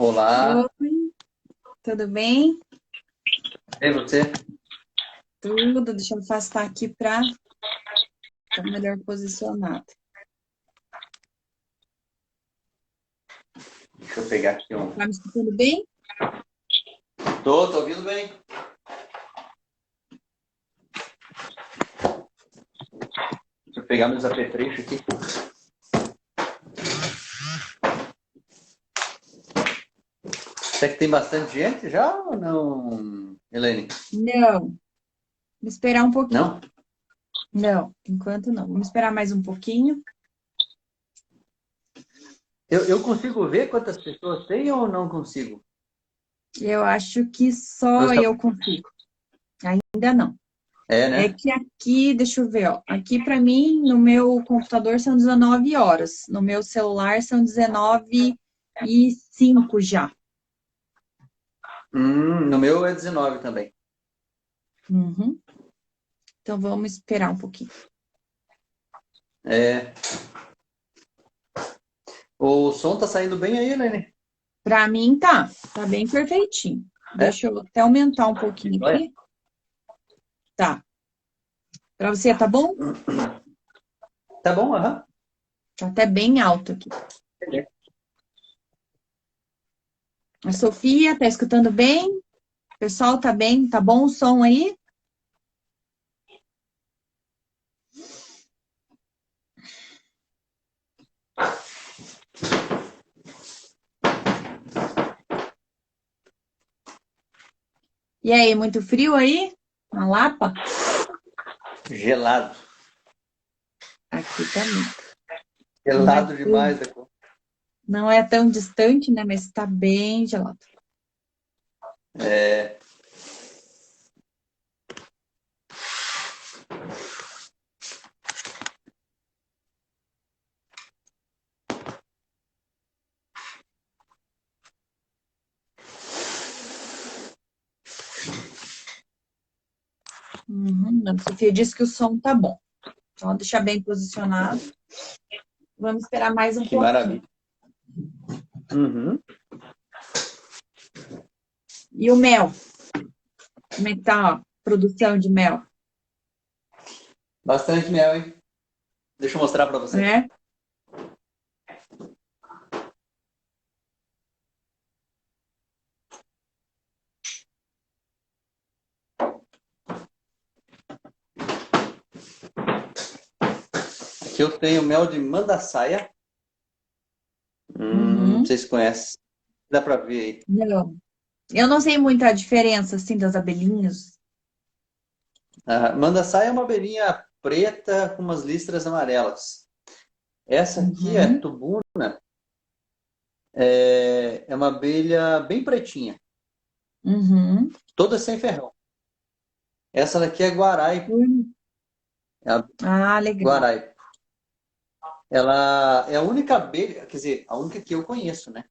Olá, Oi, tudo bem? e você? Tudo, deixa eu afastar aqui para estar melhor posicionado. Deixa eu pegar aqui um. Tá me escutando bem? Tô ouvindo bem. Deixa eu pegar meus apetrechos aqui. Será que tem bastante gente já ou não, Helene? Não, vamos esperar um pouquinho. Não? Não, enquanto não. Vamos esperar mais um pouquinho. Eu consigo ver quantas pessoas tem ou não consigo? Eu acho que Não só está- eu consigo. Ainda não. É, É né? que aqui, deixa eu ver, ó. Aqui para mim, no meu computador são 19 horas. No meu celular são 19h05 já. No meu é 19 também. Uhum. Então vamos esperar um pouquinho. É. O som tá saindo bem aí, Helene? Para mim tá bem perfeitinho. É? Deixa eu até aumentar um pouquinho Olha. aqui. Tá. Para você tá bom? Tá bom, aham. Tá até bem alto aqui. A Sofia tá escutando bem? O pessoal tá bem? Tá bom o som aí? E aí, muito frio aí? Na Lapa? Gelado. Aqui também. Não é Gelado tão, demais da conta. não é tão distante, né? Mas tá bem gelado. É. Uhum. A Sofia disse que o som tá bom. Então, deixar bem posicionado. Vamos esperar mais um Que pouquinho. maravilha. Uhum. E o mel? Como é que tá a produção de mel? Bastante mel, hein? Deixa eu mostrar pra você. É? Aqui eu tenho mel de mandaçaia. Não Uhum. sei se conhece. Dá pra ver aí. Não. Eu não sei muito a diferença, assim, das abelhinhas. Mandaçaia é uma abelhinha preta com umas listras amarelas. Essa aqui é Uhum. tubuna, é uma abelha bem pretinha, Uhum. toda sem ferrão. Essa daqui é guaraipo, Uhum. é a Ah, legal. guaraipo. Ela é a única abelha, quer dizer, a única que eu conheço, né?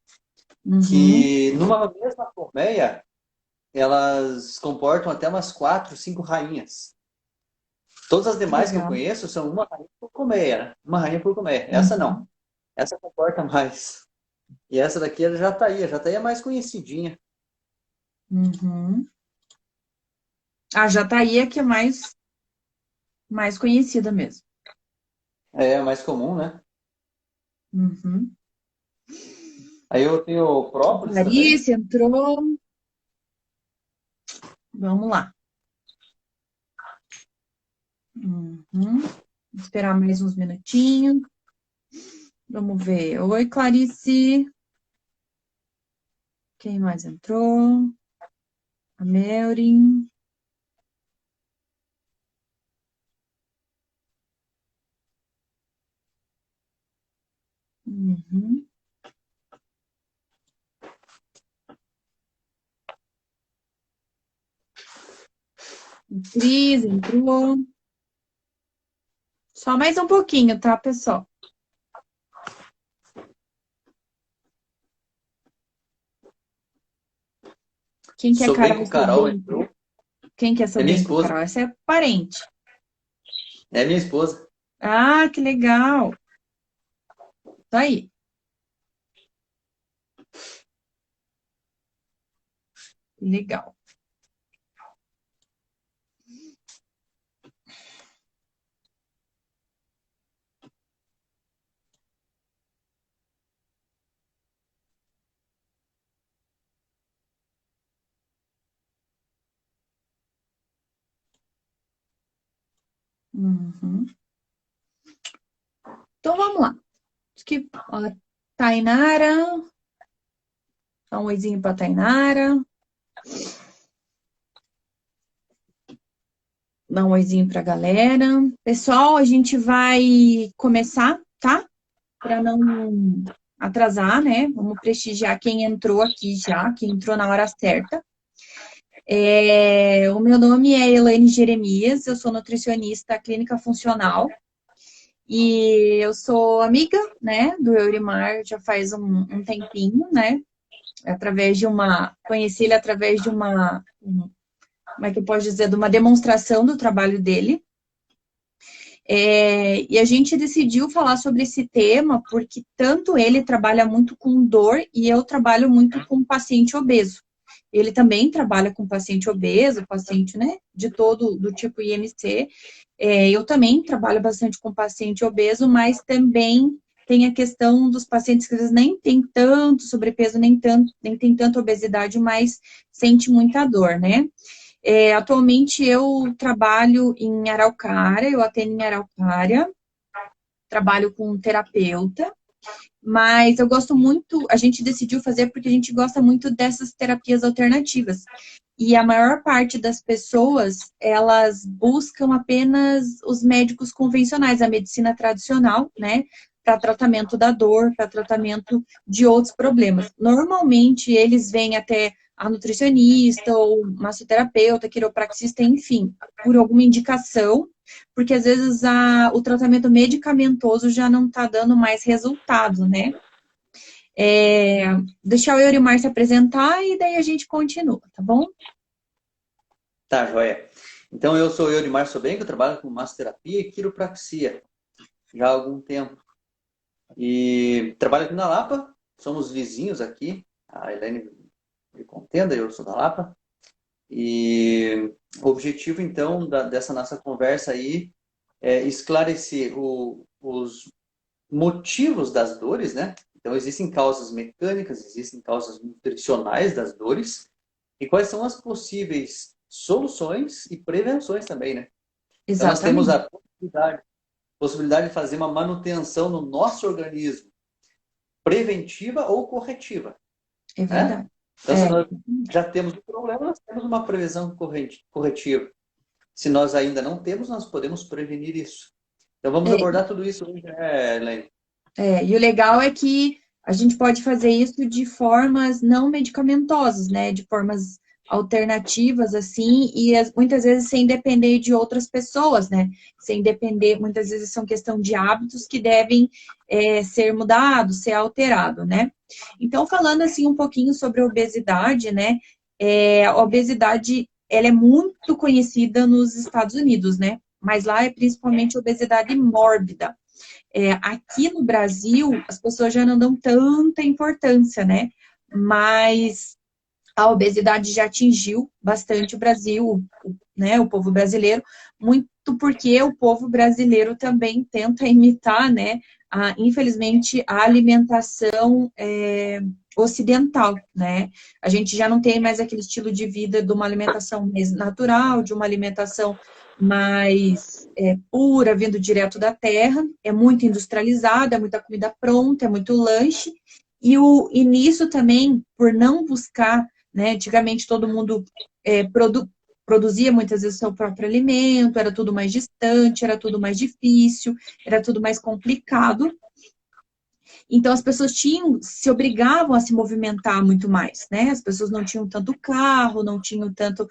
Uhum. Que numa mesma colmeia, elas comportam até umas 4, 5 rainhas. Todas as Que demais que eu legal. conheço são uma rainha por colmeia, né? Uma rainha por colmeia. Essa não. Uhum. Essa comporta mais. E essa daqui é jataía é mais conhecidinha. Uhum. A jataía que é mais conhecida mesmo. É a mais comum, né? Uhum. Aí eu tenho própolis também. Clarice entrou. Vamos lá. Uhum. Esperar mais uns minutinhos. Vamos ver. Oi, Clarice. Quem mais entrou? A Melrin. Uhum. A Cris entrou. Só mais um pouquinho, tá, pessoal? Quem que é Sou bem Carol com Carol, Sobenco? entrou. Quem que é É minha Sobenco, esposa. Carol? Essa é parente. É minha esposa. Ah, que legal. Tá aí. Legal. Uhum. Então, vamos lá. Acho que a Tainara. Dá um oizinho para a Tainara. Dá um oizinho para a galera. Pessoal, a gente vai começar, tá? Para não atrasar, né? Vamos prestigiar quem entrou aqui já, quem entrou na hora certa. O meu nome é Elaine Jeremias, eu sou nutricionista clínica funcional e eu sou amiga, né, do Eurimar já faz um tempinho, né? Conheci ele através de como é que eu posso dizer, de uma demonstração do trabalho dele. E a gente decidiu falar sobre esse tema porque tanto ele trabalha muito com dor e eu trabalho muito com paciente obeso. Ele também trabalha com paciente obeso, paciente, né, de todo, do tipo IMC. Eu também trabalho bastante com paciente obeso, mas também tem a questão dos pacientes que às vezes nem tem tanto sobrepeso, nem tem tanta obesidade, mas sente muita dor, né? Atualmente eu trabalho em Araucária, eu atendo em Araucária, trabalho com um terapeuta, mas eu gosto muito, a gente decidiu fazer porque a gente gosta muito dessas terapias alternativas. E a maior parte das pessoas, elas buscam apenas os médicos convencionais, a medicina tradicional, né? Para tratamento da dor, para tratamento de outros problemas. Normalmente, eles vêm até a nutricionista, ou massoterapeuta, quiropraxista, enfim, por alguma indicação, porque às vezes o tratamento medicamentoso já não está dando mais resultado, né? Deixar o Eurimar se apresentar e daí a gente continua, tá bom? Tá, joia. Então, eu sou Eurimar Sobenco, eu trabalho com massoterapia e quiropraxia já há algum tempo. E trabalho aqui na Lapa, somos vizinhos aqui, a Helene me contenda, eu sou da Lapa. E o objetivo, então, dessa nossa conversa aí é esclarecer os motivos das dores, né? Então, existem causas mecânicas, existem causas nutricionais das dores, e quais são as possíveis soluções e prevenções também, né? Então, nós temos Exatamente. a possibilidade de fazer uma manutenção no nosso organismo, preventiva ou corretiva, É né? verdade. Então, se nós já temos um problema, nós temos uma prevenção corretiva. Se nós ainda não temos, nós podemos prevenir isso. Então, vamos É, abordar tudo isso hoje, né, Elaine? e o legal é que a gente pode fazer isso de formas não medicamentosas, né? De formas alternativas, assim, e muitas vezes sem depender de outras pessoas, né? Sem depender, muitas vezes são questão de hábitos que devem ser mudados, ser alterados, né? Então, falando assim um pouquinho sobre a obesidade, né? A obesidade, ela é muito conhecida nos Estados Unidos, né? Mas lá é principalmente obesidade mórbida. Aqui no Brasil, as pessoas já não dão tanta importância, né? Mas a obesidade já atingiu bastante o Brasil, né? O povo brasileiro, muito porque o povo brasileiro também tenta imitar, né? Infelizmente, a alimentação ocidental, né? A gente já não tem mais aquele estilo de vida de uma alimentação mais natural, de uma alimentação mais pura, vindo direto da terra, é muito industrializada, é muita comida pronta, é muito lanche, e nisso também, por não buscar, né, antigamente todo mundo produzia muitas vezes seu próprio alimento, era tudo mais distante, era tudo mais difícil, era tudo mais complicado, então, as pessoas se obrigavam a se movimentar muito mais, né? As pessoas não tinham tanto carro, não tinham tanto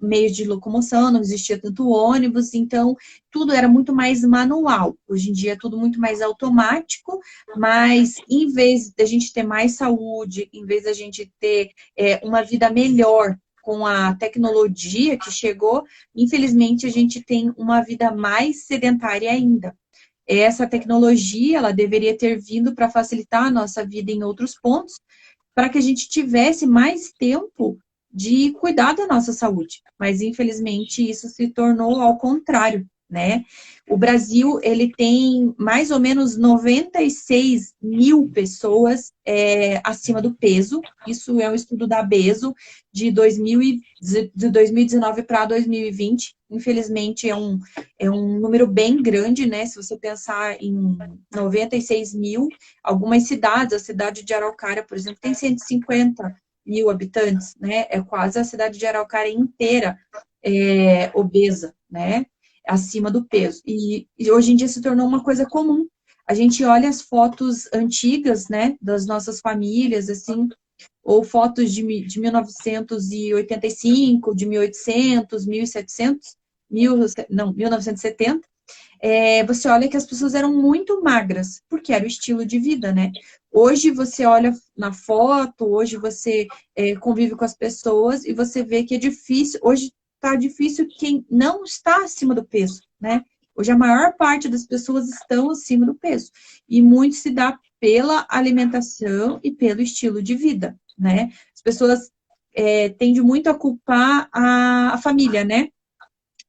meio de locomoção, não existia tanto ônibus, então tudo era muito mais manual. Hoje em dia é tudo muito mais automático, mas em vez da gente ter mais saúde, em vez da gente ter uma vida melhor com a tecnologia que chegou, infelizmente a gente tem uma vida mais sedentária ainda. Essa tecnologia, ela deveria ter vindo para facilitar a nossa vida em outros pontos, para que a gente tivesse mais tempo de cuidar da nossa saúde. Mas, infelizmente, isso se tornou ao contrário, né? O Brasil, ele tem mais ou menos 96 mil pessoas acima do peso. Isso é um estudo da Beso de 2019 para 2020. Infelizmente, é um número bem grande, né? Se você pensar em 96 mil, algumas cidades, a cidade de Araucária, por exemplo, tem 150 mil habitantes, né? É quase a cidade de Araucária inteira obesa, né? Acima do peso. E hoje em dia se tornou uma coisa comum. A gente olha as fotos antigas, né, das nossas famílias, assim, ou fotos de 1985, de 1800, 1700, 1970, você olha que as pessoas eram muito magras, porque era o estilo de vida, né? Hoje você olha na foto, hoje você convive com as pessoas e você vê que é difícil, hoje está difícil quem não está acima do peso, né? Hoje a maior parte das pessoas estão acima do peso. E muito se dá pela alimentação e pelo estilo de vida, né? As pessoas tendem muito a culpar a família, né?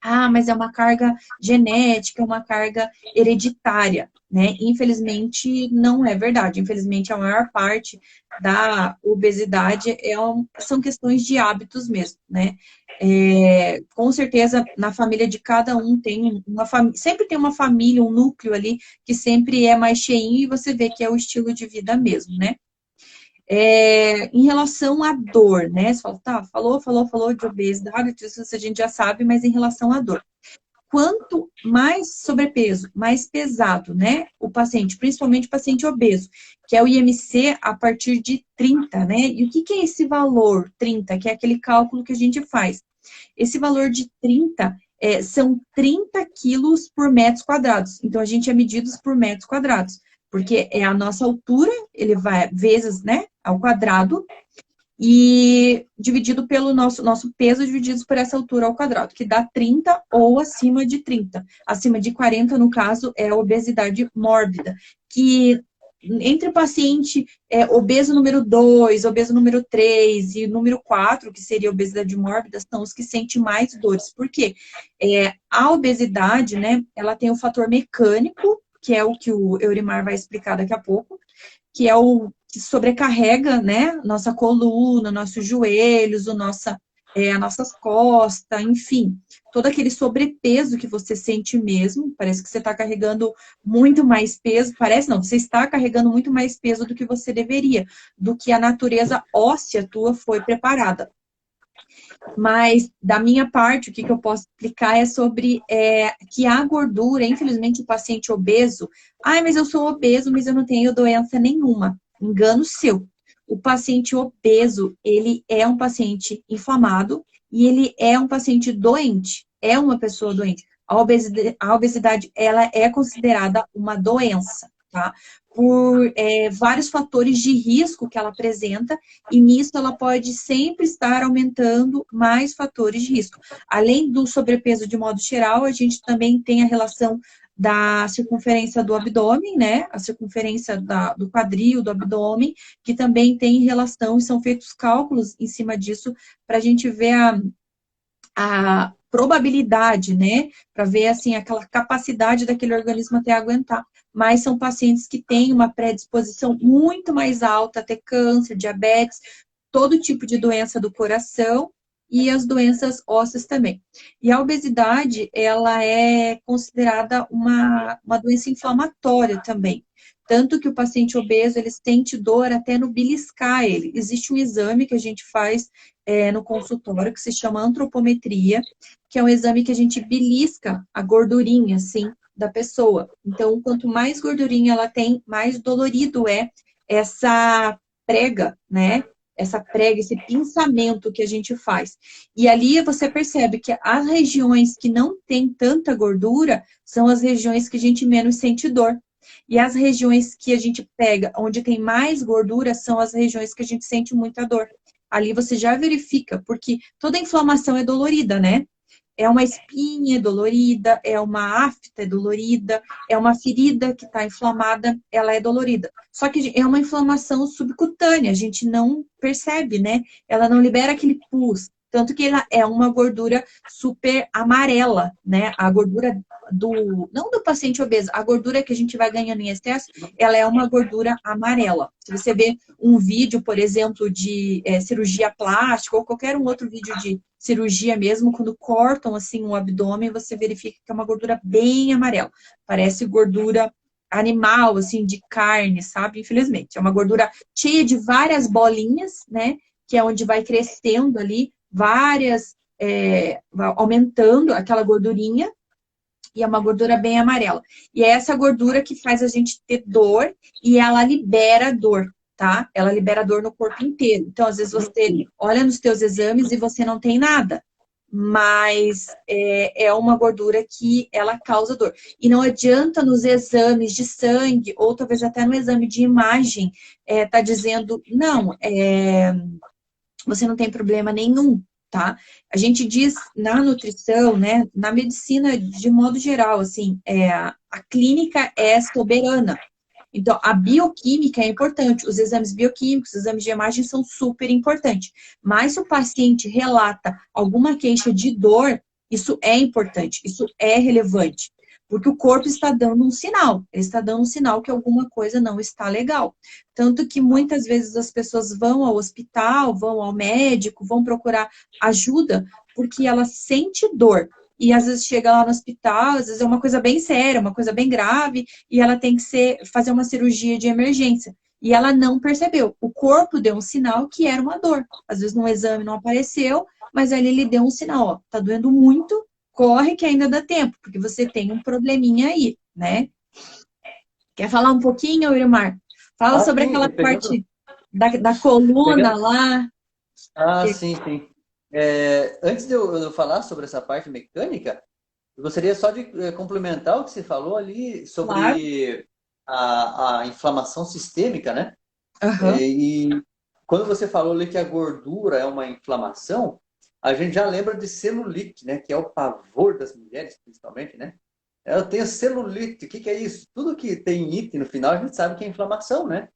Ah, mas é uma carga genética, é uma carga hereditária, né? Infelizmente, não é verdade. Infelizmente, a maior parte da obesidade são questões de hábitos mesmo, né? Com certeza, na família de cada um tem sempre tem uma família, um núcleo ali que sempre é mais cheinho e você vê que é o estilo de vida mesmo, né? Em relação à dor, né? Você fala, tá, falou de obesidade, isso a gente já sabe, mas em relação à dor. Quanto mais sobrepeso, mais pesado, né? O paciente, principalmente o paciente obeso, que é o IMC a partir de 30, né? E o que é esse valor 30, que é aquele cálculo que a gente faz? Esse valor de 30 são 30 quilos por metros quadrados. Então, a gente é medido por metros quadrados, porque é a nossa altura, ele vai vezes, né, ao quadrado, e dividido pelo nosso peso, dividido por essa altura ao quadrado, que dá 30 ou acima de 30. Acima de 40, no caso, é a obesidade mórbida, que entre o paciente obeso número 2, obeso número 3 e número 4, que seria a obesidade mórbida, são os que sentem mais dores. Por quê? A obesidade, né, ela tem o fator mecânico, que é o que o Eurimar vai explicar daqui a pouco, que é o que sobrecarrega, né, nossa coluna, nossos joelhos, as nossas costas, enfim, todo aquele sobrepeso que você sente mesmo, parece que você está carregando muito mais peso, parece não, você está carregando muito mais peso do que você deveria, do que a natureza óssea tua foi preparada. Mas, da minha parte, o que eu posso explicar é sobre que a gordura, infelizmente, o paciente obeso, mas eu sou obeso, mas eu não tenho doença nenhuma. Engano seu. O paciente obeso, ele é um paciente inflamado e ele é um paciente doente, é uma pessoa doente. A obesidade, ela é considerada uma doença, tá? Por vários fatores de risco que ela apresenta, e nisso ela pode sempre estar aumentando mais fatores de risco. Além do sobrepeso de modo geral, a gente também tem a relação da circunferência do abdômen, né? A circunferência do quadril, do abdômen, que também tem relação, e são feitos cálculos em cima disso, para a gente ver a probabilidade, né? Para ver, assim, aquela capacidade daquele organismo até aguentar. Mas são pacientes que têm uma predisposição muito mais alta a ter câncer, diabetes, todo tipo de doença do coração e as doenças ósseas também. E a obesidade, ela é considerada uma doença inflamatória também. Tanto que o paciente obeso, ele sente dor até no beliscar ele. Existe um exame que a gente faz no consultório, que se chama antropometria, que é um exame que a gente belisca a gordurinha, assim, da pessoa. Então, quanto mais gordurinha ela tem, mais dolorido é essa prega, né? Essa prega, esse pinçamento que a gente faz. E ali você percebe que as regiões que não tem tanta gordura são as regiões que a gente menos sente dor. E as regiões que a gente pega, onde tem mais gordura, são as regiões que a gente sente muita dor. Ali você já verifica, porque toda inflamação é dolorida, né? É uma espinha dolorida, é uma afta dolorida, é uma ferida que está inflamada, ela é dolorida. Só que é uma inflamação subcutânea, a gente não percebe, né? Ela não libera aquele pus. Tanto que ela é uma gordura super amarela, né? A gordura não do paciente obeso, a gordura que a gente vai ganhando em excesso, ela é uma gordura amarela. Se você vê um vídeo, por exemplo, de cirurgia plástica ou qualquer um outro vídeo de cirurgia mesmo, quando cortam assim o abdômen, você verifica que é uma gordura bem amarela. Parece gordura animal, assim, de carne, sabe? Infelizmente. É uma gordura cheia de várias bolinhas, né? Que é onde vai crescendo ali várias, vai aumentando aquela gordurinha, e é uma gordura bem amarela. E é essa gordura que faz a gente ter dor e ela libera dor, tá? Ela libera dor no corpo inteiro. Então, às vezes você olha nos teus exames e você não tem nada, mas é uma gordura que ela causa dor. E não adianta nos exames de sangue, ou talvez até no exame de imagem, tá dizendo, não, você não tem problema nenhum, tá? A gente diz na nutrição, né, na medicina de modo geral, assim, a clínica é soberana. Então, a bioquímica é importante, os exames bioquímicos, os exames de imagem são super importantes. Mas se o paciente relata alguma queixa de dor, isso é importante, isso é relevante. Porque o corpo está dando um sinal, ele está dando um sinal que alguma coisa não está legal. Tanto que muitas vezes as pessoas vão ao hospital, vão ao médico, vão procurar ajuda, porque ela sente dor. E às vezes chega lá no hospital, às vezes é uma coisa bem séria, uma coisa bem grave, e ela tem que fazer uma cirurgia de emergência. E ela não percebeu. O corpo deu um sinal que era uma dor. Às vezes no exame não apareceu, mas ali ele deu um sinal, ó, tá doendo muito, corre que ainda dá tempo, porque você tem um probleminha aí, né? Quer falar um pouquinho, Wilmar? Fala sobre Sim, aquela parte da coluna pegando, lá. sim, sim. Antes de eu falar sobre essa parte mecânica, eu gostaria só de complementar o que você falou ali Claro. sobre a inflamação sistêmica, né? Aham. E quando você falou ali que a gordura é uma inflamação, a gente já lembra de celulite, né? Que é o pavor das mulheres, principalmente, né? Eu tenho celulite, o que que é isso? Tudo que tem ite no final, a gente sabe que é inflamação, né?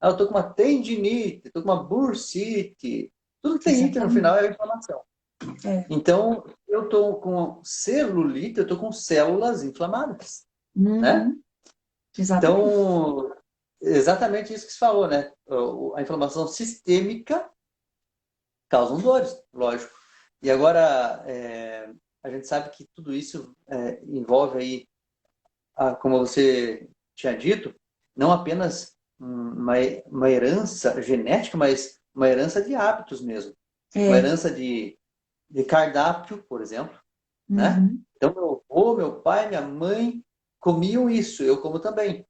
Eu tô com uma tendinite, tô com uma bursite. Tudo que tem ite no Exatamente. final é inflamação. É. Então, eu tô com celulite, eu tô com células inflamadas, né? Uhum. Exatamente. Então, exatamente isso que você falou, né? A inflamação sistêmica causa dores, lógico. E agora, a gente sabe que tudo isso envolve aí, como você tinha dito, não apenas uma herança genética, mas uma herança de hábitos mesmo. Uma É. herança de cardápio, por exemplo, né? Uhum. Então, meu avô, meu pai, minha mãe comiam isso, eu como também.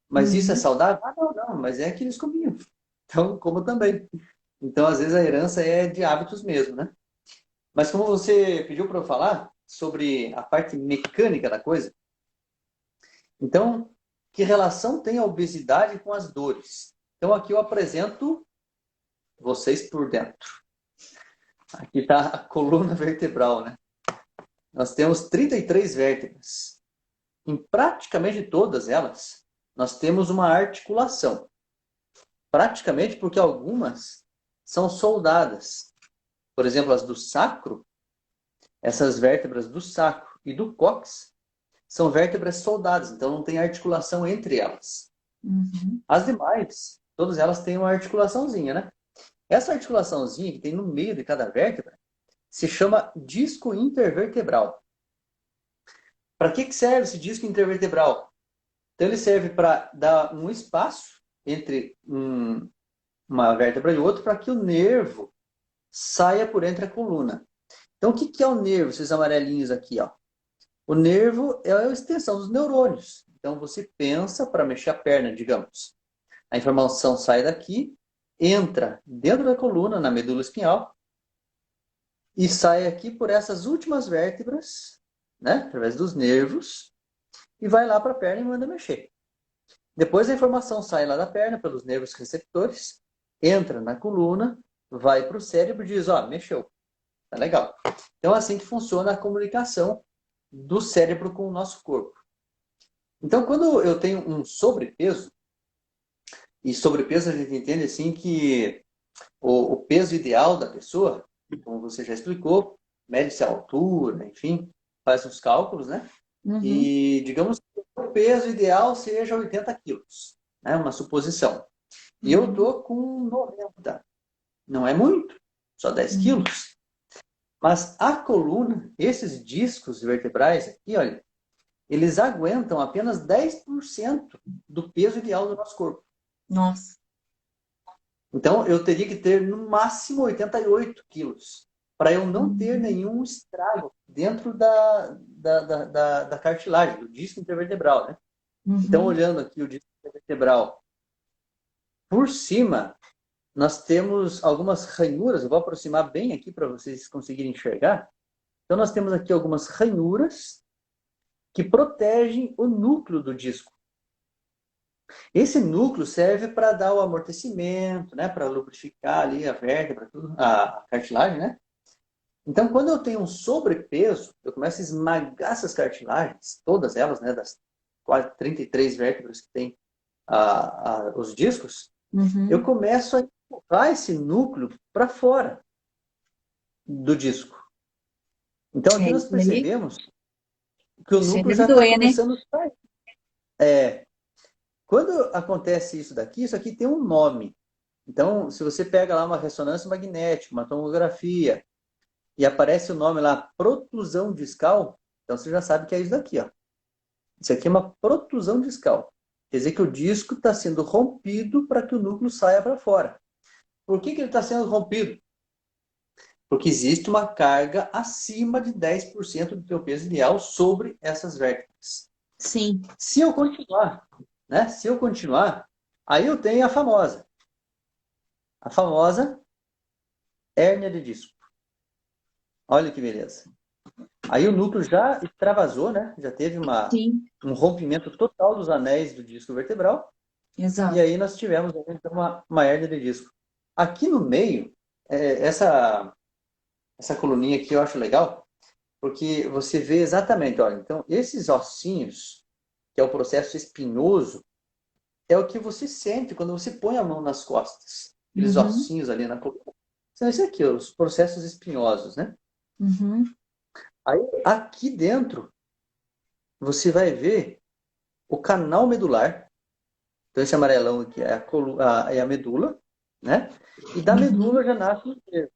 Mas isso é Uhum. saudável? Ah, não, não, mas é que eles comiam. Então, como também. Então, às vezes, a herança é de hábitos mesmo, né? Mas como você pediu para eu falar sobre a parte mecânica da coisa, então, que relação tem a obesidade com as dores? Então, aqui eu apresento vocês por dentro. Aqui está a coluna vertebral, né? Nós temos 33 vértebras. Em praticamente todas elas, nós temos uma articulação. Praticamente porque algumas são soldadas. Por exemplo, as do sacro, essas vértebras do sacro e do cóccix são vértebras soldadas, então não tem articulação entre elas. Uhum. As demais, todas elas têm uma articulaçãozinha, né? Essa articulaçãozinha que tem no meio de cada vértebra se chama disco intervertebral. Para que serve esse disco intervertebral? Então ele serve para dar um espaço entre uma vértebra e outra para que o nervo saia por entre a coluna. Então o que é o nervo, esses amarelinhos aqui, ó? O nervo é a extensão dos neurônios. Então você pensa para mexer a perna, digamos. A informação sai daqui, entra dentro da coluna, na medula espinhal, e sai aqui por essas últimas vértebras, né? Através dos nervos, e vai lá para a perna e manda mexer. Depois a informação sai lá da perna pelos nervos receptores, entra na coluna, vai para o cérebro e diz, ó, mexeu. Tá legal. Então, é assim que funciona a comunicação do cérebro com o nosso corpo. Então, quando eu tenho um sobrepeso, e sobrepeso a gente entende assim que o peso ideal da pessoa, como você já explicou, mede-se a altura, enfim, faz os cálculos, né? Uhum. E digamos que o peso ideal seja 80 quilos, né? Uma suposição. E eu Uhum. tô com 90. Não é muito, só 10 Uhum. quilos. Mas a coluna, esses discos vertebrais aqui, olha, eles aguentam apenas 10% do peso ideal do nosso corpo. Nossa. Então, eu teria que ter no máximo 88 quilos para eu não ter Uhum. nenhum estrago dentro da cartilagem, do disco intervertebral, né? Então, Uhum. olhando aqui o disco intervertebral por cima, nós temos algumas ranhuras. Eu vou aproximar bem aqui para vocês conseguirem enxergar. Então, nós temos aqui algumas ranhuras que protegem o núcleo do disco. Esse núcleo serve para dar o amortecimento, né? Para lubrificar ali a vértebra, a cartilagem, né? Então, quando eu tenho um sobrepeso, eu começo a esmagar essas cartilagens, todas elas, né? Das quase 33 vértebras que tem os discos, eu Uhum. começo a empurrar esse núcleo para fora do disco. Então, aqui É, nós isso aí, percebemos que o isso aí núcleo deve já está doer, né? começando a sair. É, quando acontece isso aqui tem um nome. Então, se você pega lá uma ressonância magnética, uma tomografia, e aparece o nome lá, protusão discal, então você já sabe que é isso daqui, ó. Isso aqui é uma protusão discal. Quer dizer que o disco está sendo rompido para que o núcleo saia para fora. Por que ele está sendo rompido? Porque existe uma carga acima de 10% do teu peso ideal sobre essas vértebras. Sim. Se eu continuar, né? Se eu continuar, aí eu tenho a famosa hérnia de disco. Olha que beleza. Aí o núcleo já extravasou, né? Já teve Sim. um rompimento total dos anéis do disco vertebral. E Exato. aí nós tivemos então, uma hérnia de disco. Aqui no meio, essa coluninha aqui eu acho legal, porque você vê exatamente, olha, então esses ossinhos, que é o processo espinhoso, é o que você sente quando você põe a mão nas costas. Aqueles Uhum. ossinhos ali na coluna. São esses aqui, os processos espinhosos, né? Uhum. Aí, aqui dentro, você vai ver o canal medular. Então, esse amarelão aqui é é a medula, né? E da medula Uhum. já nasce o nervo.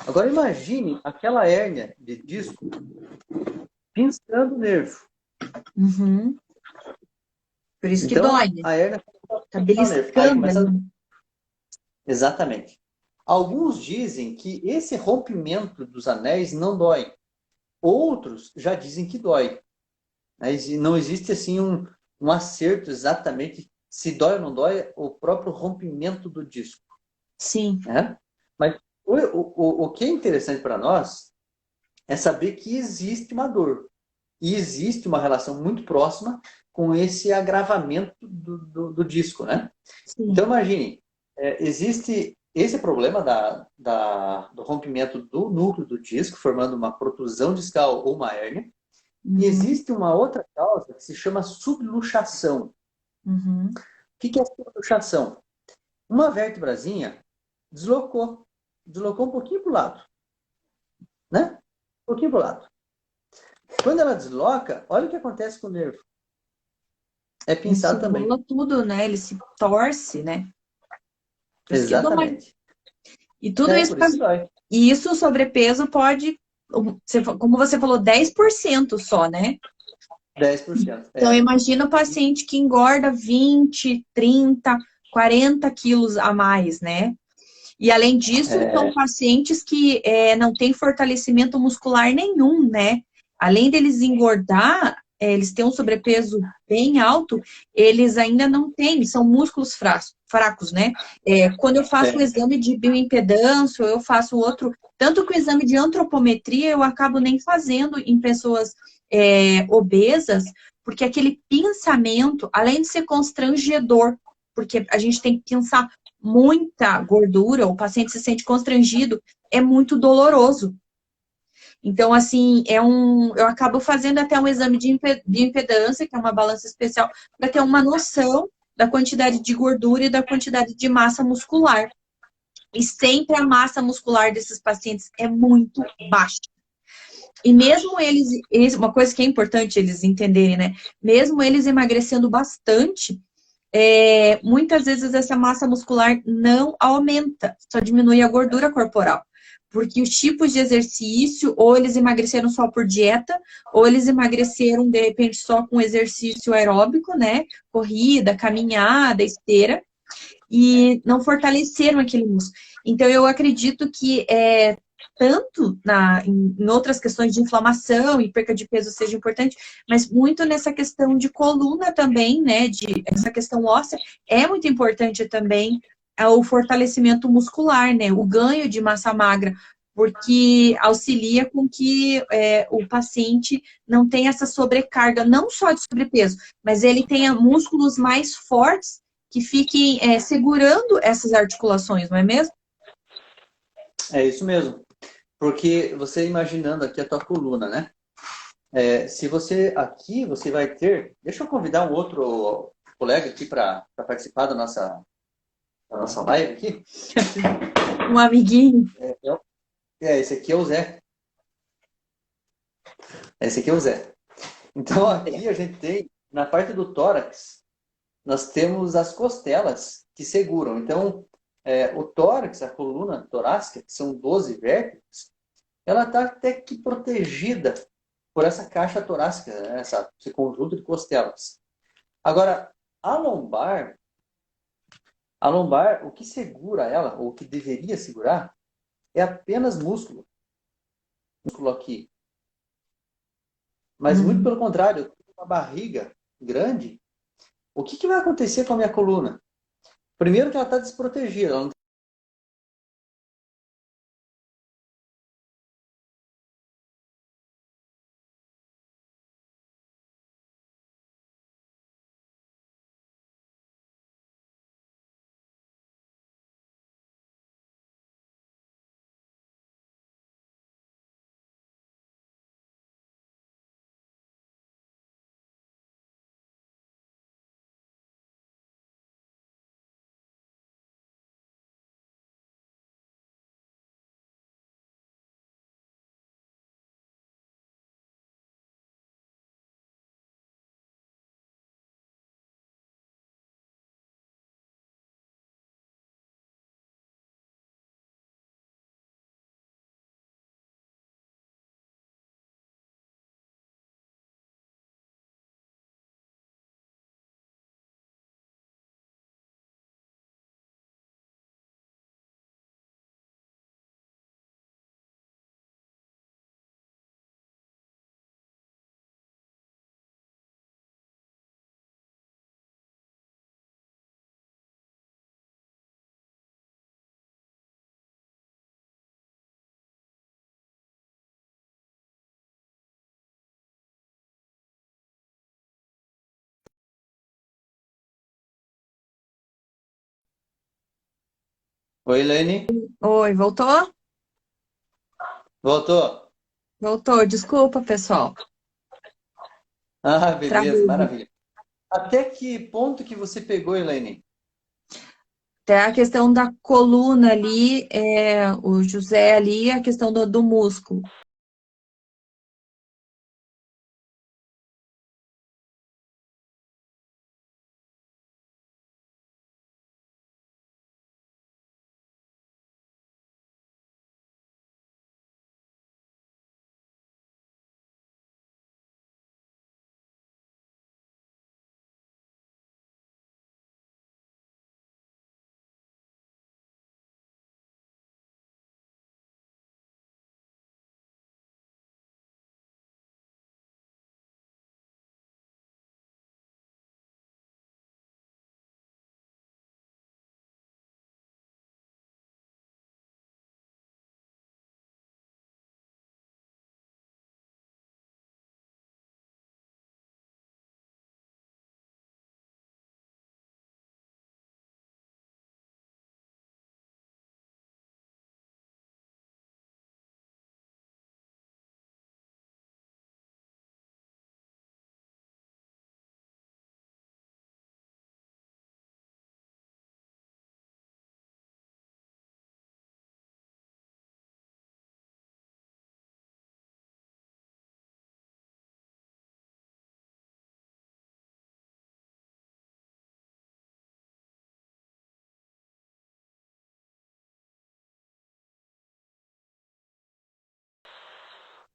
Agora, imagine aquela hérnia de disco pinçando o nervo. Uhum. Por isso que dói, Então, né? a hérnia começa Tá a pinçar o nervo. Aí beliscando começa. ali. Exatamente. Alguns dizem que esse rompimento dos anéis não dói. Outros já dizem que dói. Mas não existe assim um acerto exatamente se dói ou não dói o próprio rompimento do disco, Sim. né? Mas o que é interessante para nós é saber que existe uma dor e existe uma relação muito próxima com esse agravamento do disco, né? Então Sim. imagine, existe esse problema do rompimento do núcleo do disco, formando uma protusão discal ou uma hérnia. E Uhum. existe uma outra causa que se chama subluxação. Uhum. O que é subluxação? Uma vértebrazinha deslocou um pouquinho para o lado, né? Um pouquinho para o lado. Quando ela desloca, olha o que acontece com o nervo. É Ele se pinçado também. embola tudo, né? Ele se torce, né? Por isso que dói. Exatamente. E tudo É, isso, por isso dói. e isso o sobrepeso pode, como você falou, 10% só, né? 10%. Então, É. imagina o paciente que engorda 20, 30, 40 quilos a mais, né? E além disso, são É, pacientes que não têm fortalecimento muscular nenhum, né? Além deles engordar, eles têm um sobrepeso bem alto, eles ainda não têm, são músculos fracos, né? Quando eu faço o é. exame de bioimpedância, ou eu faço outro, tanto que o exame de antropometria eu acabo nem fazendo em pessoas obesas, porque aquele pinçamento, além de ser constrangedor, porque a gente tem que pensar muita gordura, o paciente se sente constrangido, é muito doloroso. Então, assim, eu acabo fazendo até um exame de impedância, que é uma balança especial, para ter uma noção da quantidade de gordura e da quantidade de massa muscular. E sempre a massa muscular desses pacientes é muito baixa. E mesmo uma coisa que é importante eles entenderem, né? Mesmo eles emagrecendo bastante, muitas vezes essa massa muscular não aumenta, só diminui a gordura corporal. Porque os tipos de exercício, ou eles emagreceram só por dieta, ou eles emagreceram, de repente, só com exercício aeróbico, né? Corrida, caminhada, esteira, e não fortaleceram aquele músculo. Então, eu acredito que tanto em outras questões de inflamação e perca de peso seja importante, mas muito nessa questão de coluna também, né? Essa questão óssea é muito importante também o fortalecimento muscular, né? O ganho de massa magra, porque auxilia com que o paciente não tenha essa sobrecarga, não só de sobrepeso, mas ele tenha músculos mais fortes que fiquem segurando essas articulações, não é mesmo? É isso mesmo. Porque você imaginando aqui a tua coluna, né? Se você aqui, você vai ter. Deixa eu convidar um outro colega aqui para participar da nossa live aqui. Um amiguinho. Esse aqui é o Zé. Esse aqui é o Zé. Então aqui a gente tem, na parte do tórax, nós temos as costelas que seguram. Então, o tórax, a coluna torácica, que são 12 vértebras, ela está até que protegida por essa caixa torácica, né? Esse conjunto de costelas. Agora, a lombar, o que segura ela, ou o que deveria segurar, é apenas músculo. Músculo aqui. Mas muito Uhum. pelo contrário, eu tenho uma barriga grande. O que vai acontecer com a minha coluna? Primeiro que ela está desprotegida, ela não Oi, Elaine. Oi, voltou? Voltou? Voltou, desculpa, pessoal. Ah, beleza, Travei. maravilha. Até que ponto que você pegou, Elaine? Até a questão da coluna ali, o José ali, a questão do músculo.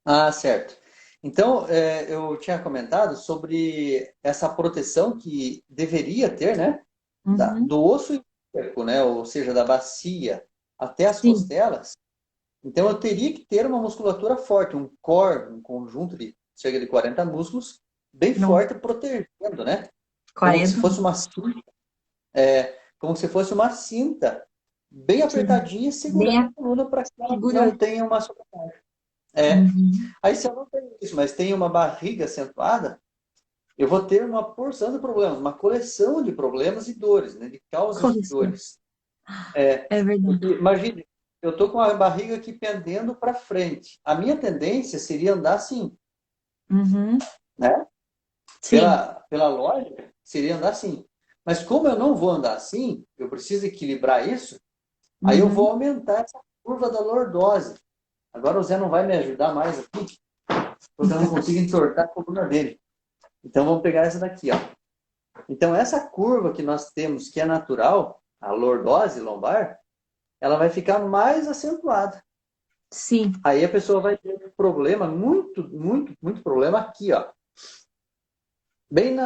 Ah, certo. Então, eu tinha comentado sobre essa proteção que deveria ter, né? Uhum. Do osso ilíaco, né? Ou seja, da bacia até as Sim, costelas. Então, eu teria que ter uma musculatura forte, um core, um conjunto de cerca de 40 músculos, bem não, forte, protegendo, né? Como que se 40, fosse uma cinta, como se fosse uma cinta bem sim, apertadinha, segurando bem a coluna para que ela não segurando. tenha uma sobrecarga. É. Uhum. Aí, se eu não tenho isso, mas tenho uma barriga acentuada, eu vou ter uma porção de problemas, uma coleção de problemas e dores, né? De causas de Condição. dores. É, É porque, verdade. imagine, eu estou com a barriga aqui pendendo para frente. A minha tendência seria andar assim, Uhum. né? Sim. Pela lógica, seria andar assim. Mas como eu não vou andar assim, eu preciso equilibrar isso, aí eu vou Uhum. aumentar essa curva da lordose. Agora o Zé não vai me ajudar mais aqui, porque eu não consigo entortar a coluna dele. Então vamos pegar essa daqui, ó. Então essa curva que nós temos, que é natural, a lordose lombar, ela vai ficar mais acentuada. Sim. Aí a pessoa vai ter um problema, muito, muito, muito problema aqui, ó. Bem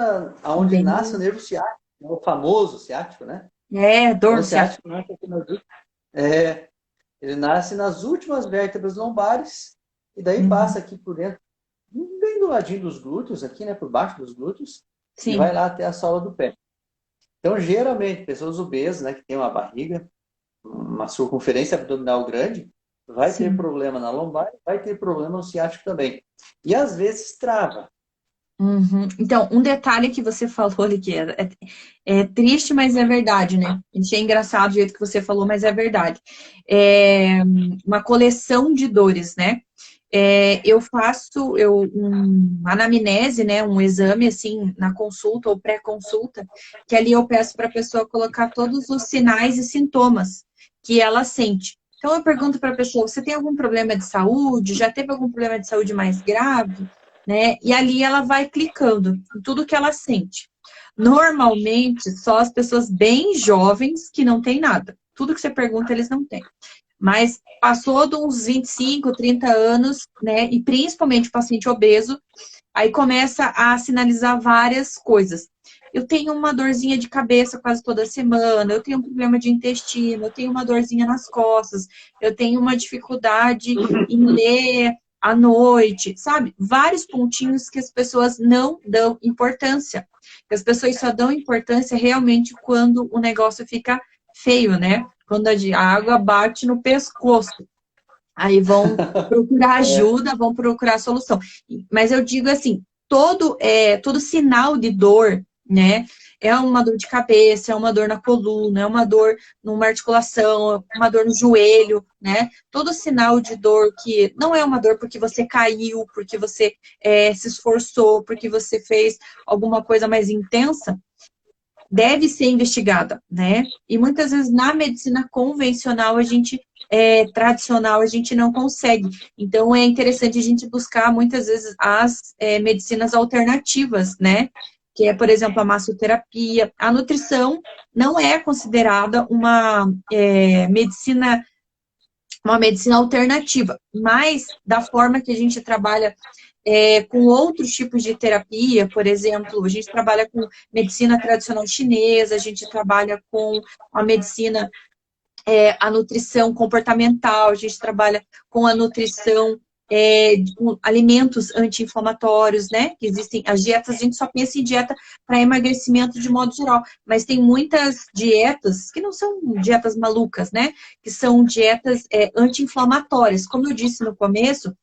aonde Bem, nasce o nervo ciático, o famoso ciático, né? dor Então o no ciático. ciático nasce aqui ele nasce nas últimas vértebras lombares e daí Uhum. passa aqui por dentro, bem do ladinho dos glúteos, aqui, né? Por baixo dos glúteos, e vai Sim. lá até a sola do pé. Então, geralmente, pessoas obesas, né, que tem uma barriga, uma circunferência abdominal grande, vai ter Sim. problema na lombar, vai ter problema no ciático também. E às vezes trava. Uhum. Então, um detalhe que você falou ali que é triste, mas é verdade, né? Achei engraçado o jeito que você falou, mas é verdade. É uma coleção de dores, né? Eu faço uma anamnese, né? Um exame assim na consulta ou pré-consulta, que ali eu peço para a pessoa colocar todos os sinais e sintomas que ela sente. Então, eu pergunto para a pessoa: você tem algum problema de saúde? Já teve algum problema de saúde mais grave? Né? E ali ela vai clicando em tudo que ela sente. Normalmente, só as pessoas bem jovens que não têm nada. Tudo que você pergunta, eles não têm. Mas passou dos 25, 30 anos, né? E principalmente o paciente obeso, aí começa a sinalizar várias coisas. Eu tenho uma dorzinha de cabeça quase toda semana, eu tenho um problema de intestino, eu tenho uma dorzinha nas costas, eu tenho uma dificuldade em ler à noite, sabe? Vários pontinhos que as pessoas não dão importância. As pessoas só dão importância realmente quando o negócio fica feio, né? Quando a água bate no pescoço. Aí vão procurar É, ajuda, vão procurar solução. Mas eu digo assim, todo sinal de dor, né? É uma dor de cabeça, é uma dor na coluna, é uma dor numa articulação, é uma dor no joelho, né? Todo sinal de dor que não é uma dor porque você caiu, porque você se esforçou, porque você fez alguma coisa mais intensa, deve ser investigada, né? E muitas vezes na medicina convencional, tradicional, a gente não consegue. Então é interessante a gente buscar muitas vezes as medicinas alternativas, né? Que é, por exemplo, a massoterapia. A nutrição não é considerada uma medicina alternativa, mas da forma que a gente trabalha com outros tipos de terapia, por exemplo, a gente trabalha com medicina tradicional chinesa, a gente trabalha com a medicina, a nutrição comportamental, a gente trabalha com a nutrição com alimentos anti-inflamatórios, né? Que existem as dietas, a gente só pensa em dieta para emagrecimento de modo geral, mas tem muitas dietas que não são dietas malucas, né? Que são dietas anti-inflamatórias. Como eu disse no começo,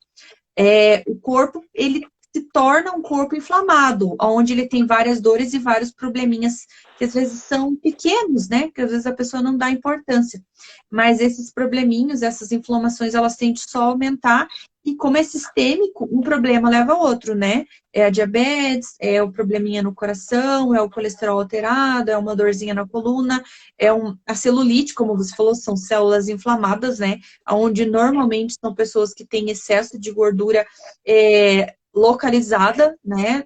o corpo, ele se torna um corpo inflamado, onde ele tem várias dores e vários probleminhas que às vezes são pequenos, né? Que às vezes a pessoa não dá importância. Mas esses probleminhos, essas inflamações, elas tendem só a aumentar e como é sistêmico, um problema leva ao outro, né? É a diabetes, é o probleminha no coração, é o colesterol alterado, é uma dorzinha na coluna, a celulite, como você falou, são células inflamadas, né? Onde normalmente são pessoas que têm excesso de gordura localizada, né?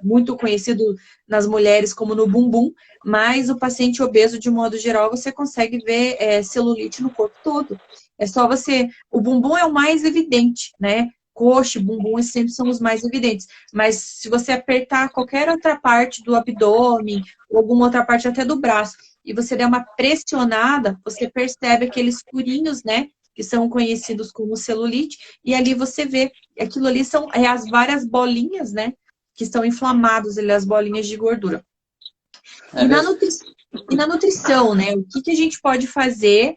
Muito conhecido nas mulheres como no bumbum, mas o paciente obeso, de modo geral, você consegue ver celulite no corpo todo. É só você. O bumbum é o mais evidente, né? coxa e bumbum, esses sempre são os mais evidentes. Mas se você apertar qualquer outra parte do abdômen, ou alguma outra parte até do braço, e você der uma pressionada, você percebe aqueles furinhos, né? Que são conhecidos como celulite, e ali você vê, aquilo ali são as várias bolinhas, né? Que estão inflamadas, ali, as bolinhas de gordura. É mesmo? E na nutrição, né? O que a gente pode fazer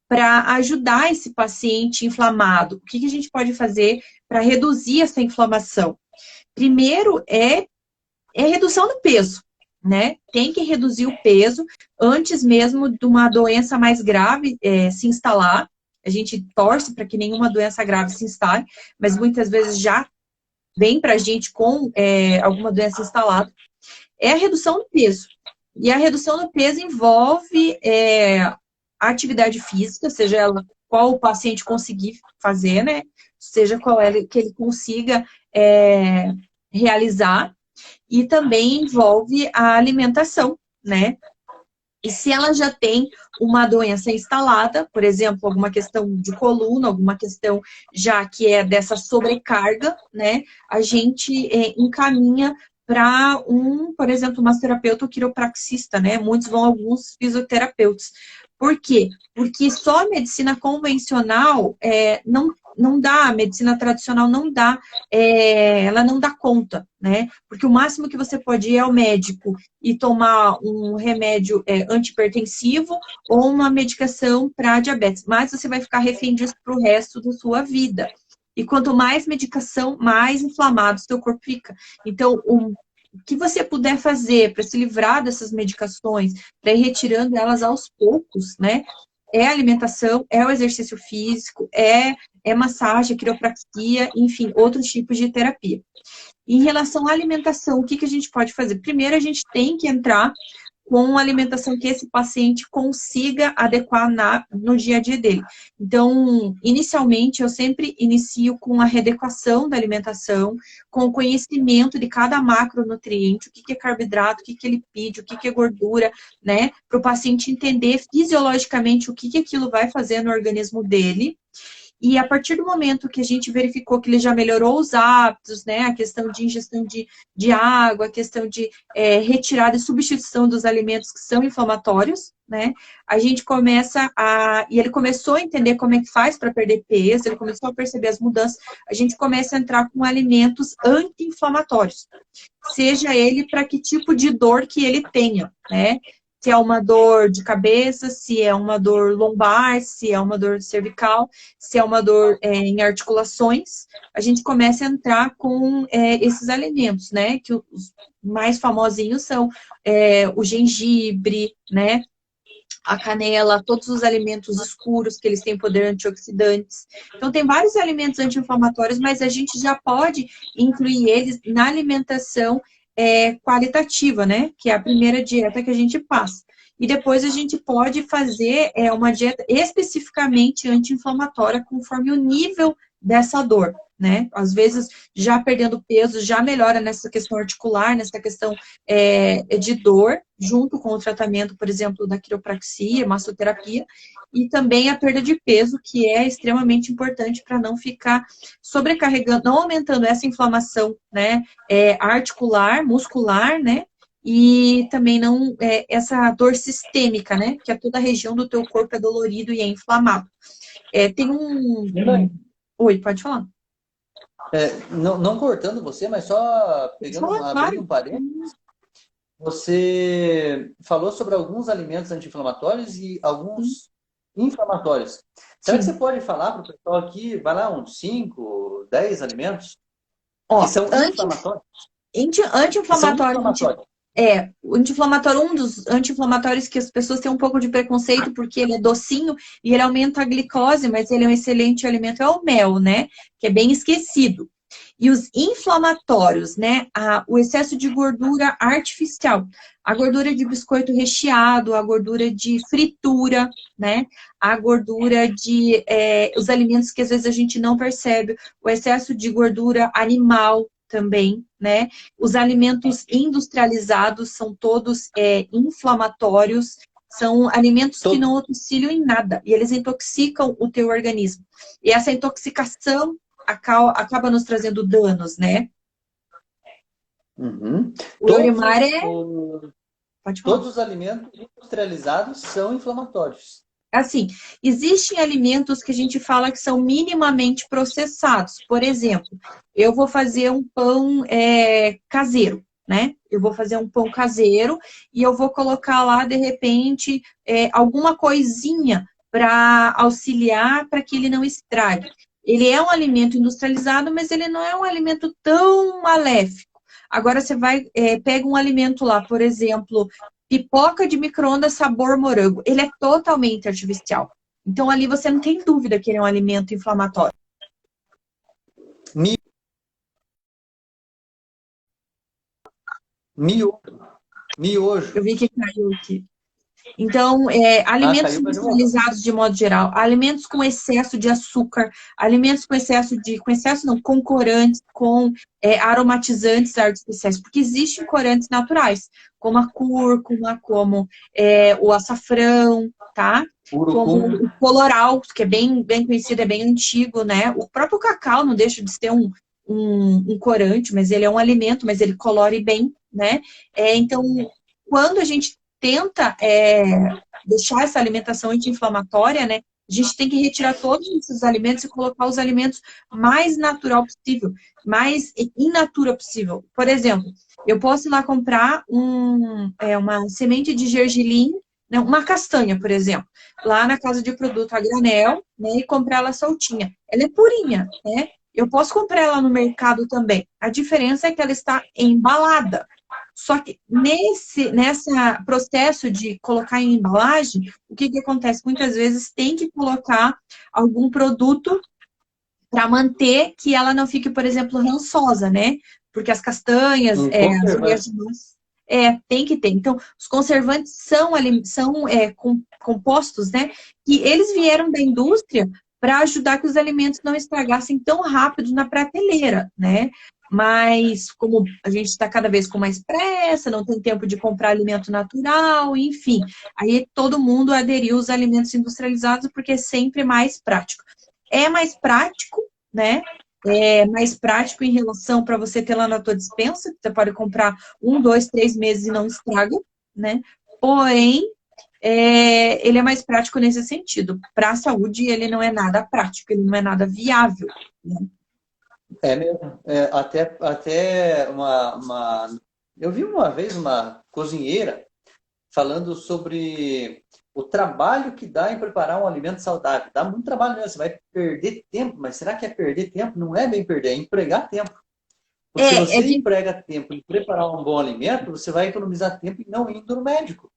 para ajudar esse paciente inflamado? O que a gente pode fazer para reduzir essa inflamação? Primeiro é redução do peso, né? Tem que reduzir o peso antes mesmo de uma doença mais grave se instalar. A gente torce para que nenhuma doença grave se instale, mas muitas vezes já vem para a gente com alguma doença instalada. É a redução do peso. E a redução do peso envolve a atividade física, seja ela qual o paciente conseguir fazer, né? Seja qual é que ele consiga realizar. E também envolve a alimentação, né? E se ela já tem uma doença instalada, por exemplo, alguma questão de coluna, alguma questão já que é dessa sobrecarga, né? A gente encaminha para por exemplo, um massoterapeuta ou quiropraxista, né? Muitos vão a alguns fisioterapeutas. Por quê? Porque só a medicina convencional não dá, a medicina tradicional não dá, ela não dá conta, né? Porque o máximo que você pode ir ao médico e tomar um remédio antihipertensivo ou uma medicação para diabetes, mas você vai ficar refém disso para o resto da sua vida. E quanto mais medicação, mais inflamado o seu corpo fica. Então, o que você puder fazer para se livrar dessas medicações, para ir retirando elas aos poucos, né? É alimentação, é o exercício físico, é massagem, quiropraxia, enfim, outros tipos de terapia. Em relação à alimentação, o que a gente pode fazer? Primeiro, a gente tem que entrar com uma alimentação que esse paciente consiga adequar no dia a dia dele. Então, inicialmente, eu sempre inicio com a readequação da alimentação, com o conhecimento de cada macronutriente, o que é carboidrato, o que é lipídio, o que é gordura, né? Para o paciente entender fisiologicamente o que aquilo vai fazer no organismo dele. E a partir do momento que a gente verificou que ele já melhorou os hábitos, né, a questão de ingestão de água, a questão de retirada e substituição dos alimentos que são inflamatórios, né, a gente começa e ele começou a entender como é que faz para perder peso, ele começou a perceber as mudanças, a gente começa a entrar com alimentos anti-inflamatórios, seja ele para que tipo de dor que ele tenha, né, se é uma dor de cabeça, se é uma dor lombar, se é uma dor cervical, se é uma dor em articulações, a gente começa a entrar com esses alimentos, né? Que os mais famosinhos são o gengibre, né? A canela, todos os alimentos escuros, que eles têm poder antioxidantes. Então, tem vários alimentos anti-inflamatórios, mas a gente já pode incluir eles na alimentação qualitativa, né? Que é a primeira dieta que a gente passa. E depois a gente pode fazer uma dieta especificamente anti-inflamatória conforme o nível dessa dor, né? Às vezes, já perdendo peso, já melhora nessa questão articular, nessa questão de dor, junto com o tratamento, por exemplo, da quiropraxia, massoterapia, e também a perda de peso, que é extremamente importante para não ficar sobrecarregando, não aumentando essa inflamação, né? Articular, muscular, né? E também não essa dor sistêmica, né? Que é toda a região do teu corpo é dolorido e é inflamado. Tem Oi, pode falar. Não cortando você, mas só abrindo um parênteses. Você falou sobre alguns alimentos anti-inflamatórios e alguns inflamatórios. Será que você pode falar para o pessoal aqui, vai lá, uns 5, 10 alimentos que são inflamatórios? Anti-inflamatório. O anti-inflamatório, um dos anti-inflamatórios que as pessoas têm um pouco de preconceito porque ele é docinho e ele aumenta a glicose, mas ele é um excelente alimento, é o mel, né? Que é bem esquecido. E os inflamatórios, né? O excesso de gordura artificial, a gordura de biscoito recheado, a gordura de fritura, né? A gordura de os alimentos que às vezes a gente não percebe, o excesso de gordura animal também, né? Os alimentos industrializados são todos inflamatórios, são alimentos que não auxiliam em nada e eles intoxicam o teu organismo. E essa intoxicação acaba nos trazendo danos, né? Uhum. O Yorimar Pode falar. Todos os alimentos industrializados são inflamatórios. Assim, existem alimentos que a gente fala que são minimamente processados. Por exemplo, eu vou fazer um pão caseiro, né? Eu vou fazer um pão caseiro e eu vou colocar lá, de repente, alguma coisinha para auxiliar para que ele não estrague. Ele é um alimento industrializado, mas ele não é um alimento tão maléfico. Agora você pega um alimento lá, por exemplo, pipoca de micro-ondas sabor morango. Ele é totalmente artificial. Então, ali você não tem dúvida que ele é um alimento inflamatório. Miojo. Eu vi que caiu aqui. Então, alimentos industrializados de modo geral, alimentos com excesso de açúcar, alimentos com corantes, com aromatizantes artificiais, porque existem corantes naturais, como a cúrcuma, como o açafrão, tá? Como o coloral, que é bem conhecido, é bem antigo, né? O próprio cacau não deixa de ser um corante, mas ele é um alimento, mas ele colore bem, né? Então, quando a gente tenta deixar essa alimentação anti-inflamatória, né? A gente tem que retirar todos esses alimentos e colocar os alimentos mais natural possível, mais in natura possível. Por exemplo, eu posso ir lá comprar uma semente de gergelim, né, uma castanha, por exemplo, lá na casa de produto a granel, né, e comprar ela soltinha. Ela é purinha, né? Eu posso comprar ela no mercado também. A diferença é que ela está embalada. Só que nesse processo de colocar em embalagem, o que acontece? Muitas vezes tem que colocar algum produto para manter que ela não fique, por exemplo, rançosa, né? Porque as castanhas, as folhas de mãos, tem que ter. Então, os conservantes são compostos, né? Que eles vieram da indústria para ajudar que os alimentos não estragassem tão rápido na prateleira, né? Mas como a gente está cada vez com mais pressa, não tem tempo de comprar alimento natural, enfim. Aí todo mundo aderiu aos alimentos industrializados porque é sempre mais prático. É mais prático, né? É mais prático em relação para você ter lá na tua despensa, você pode comprar 1, 2, 3 meses e não estraga, né? Porém, ele é mais prático nesse sentido. Para a saúde, ele não é nada prático, ele não é nada viável, né? É mesmo. Até eu vi uma vez uma cozinheira falando sobre o trabalho que dá em preparar um alimento saudável. Dá muito trabalho mesmo, você vai perder tempo, mas será que é perder tempo? Não é bem perder, é empregar tempo. Porque se você emprega tempo em preparar um bom alimento, você vai economizar tempo em não indo no médico.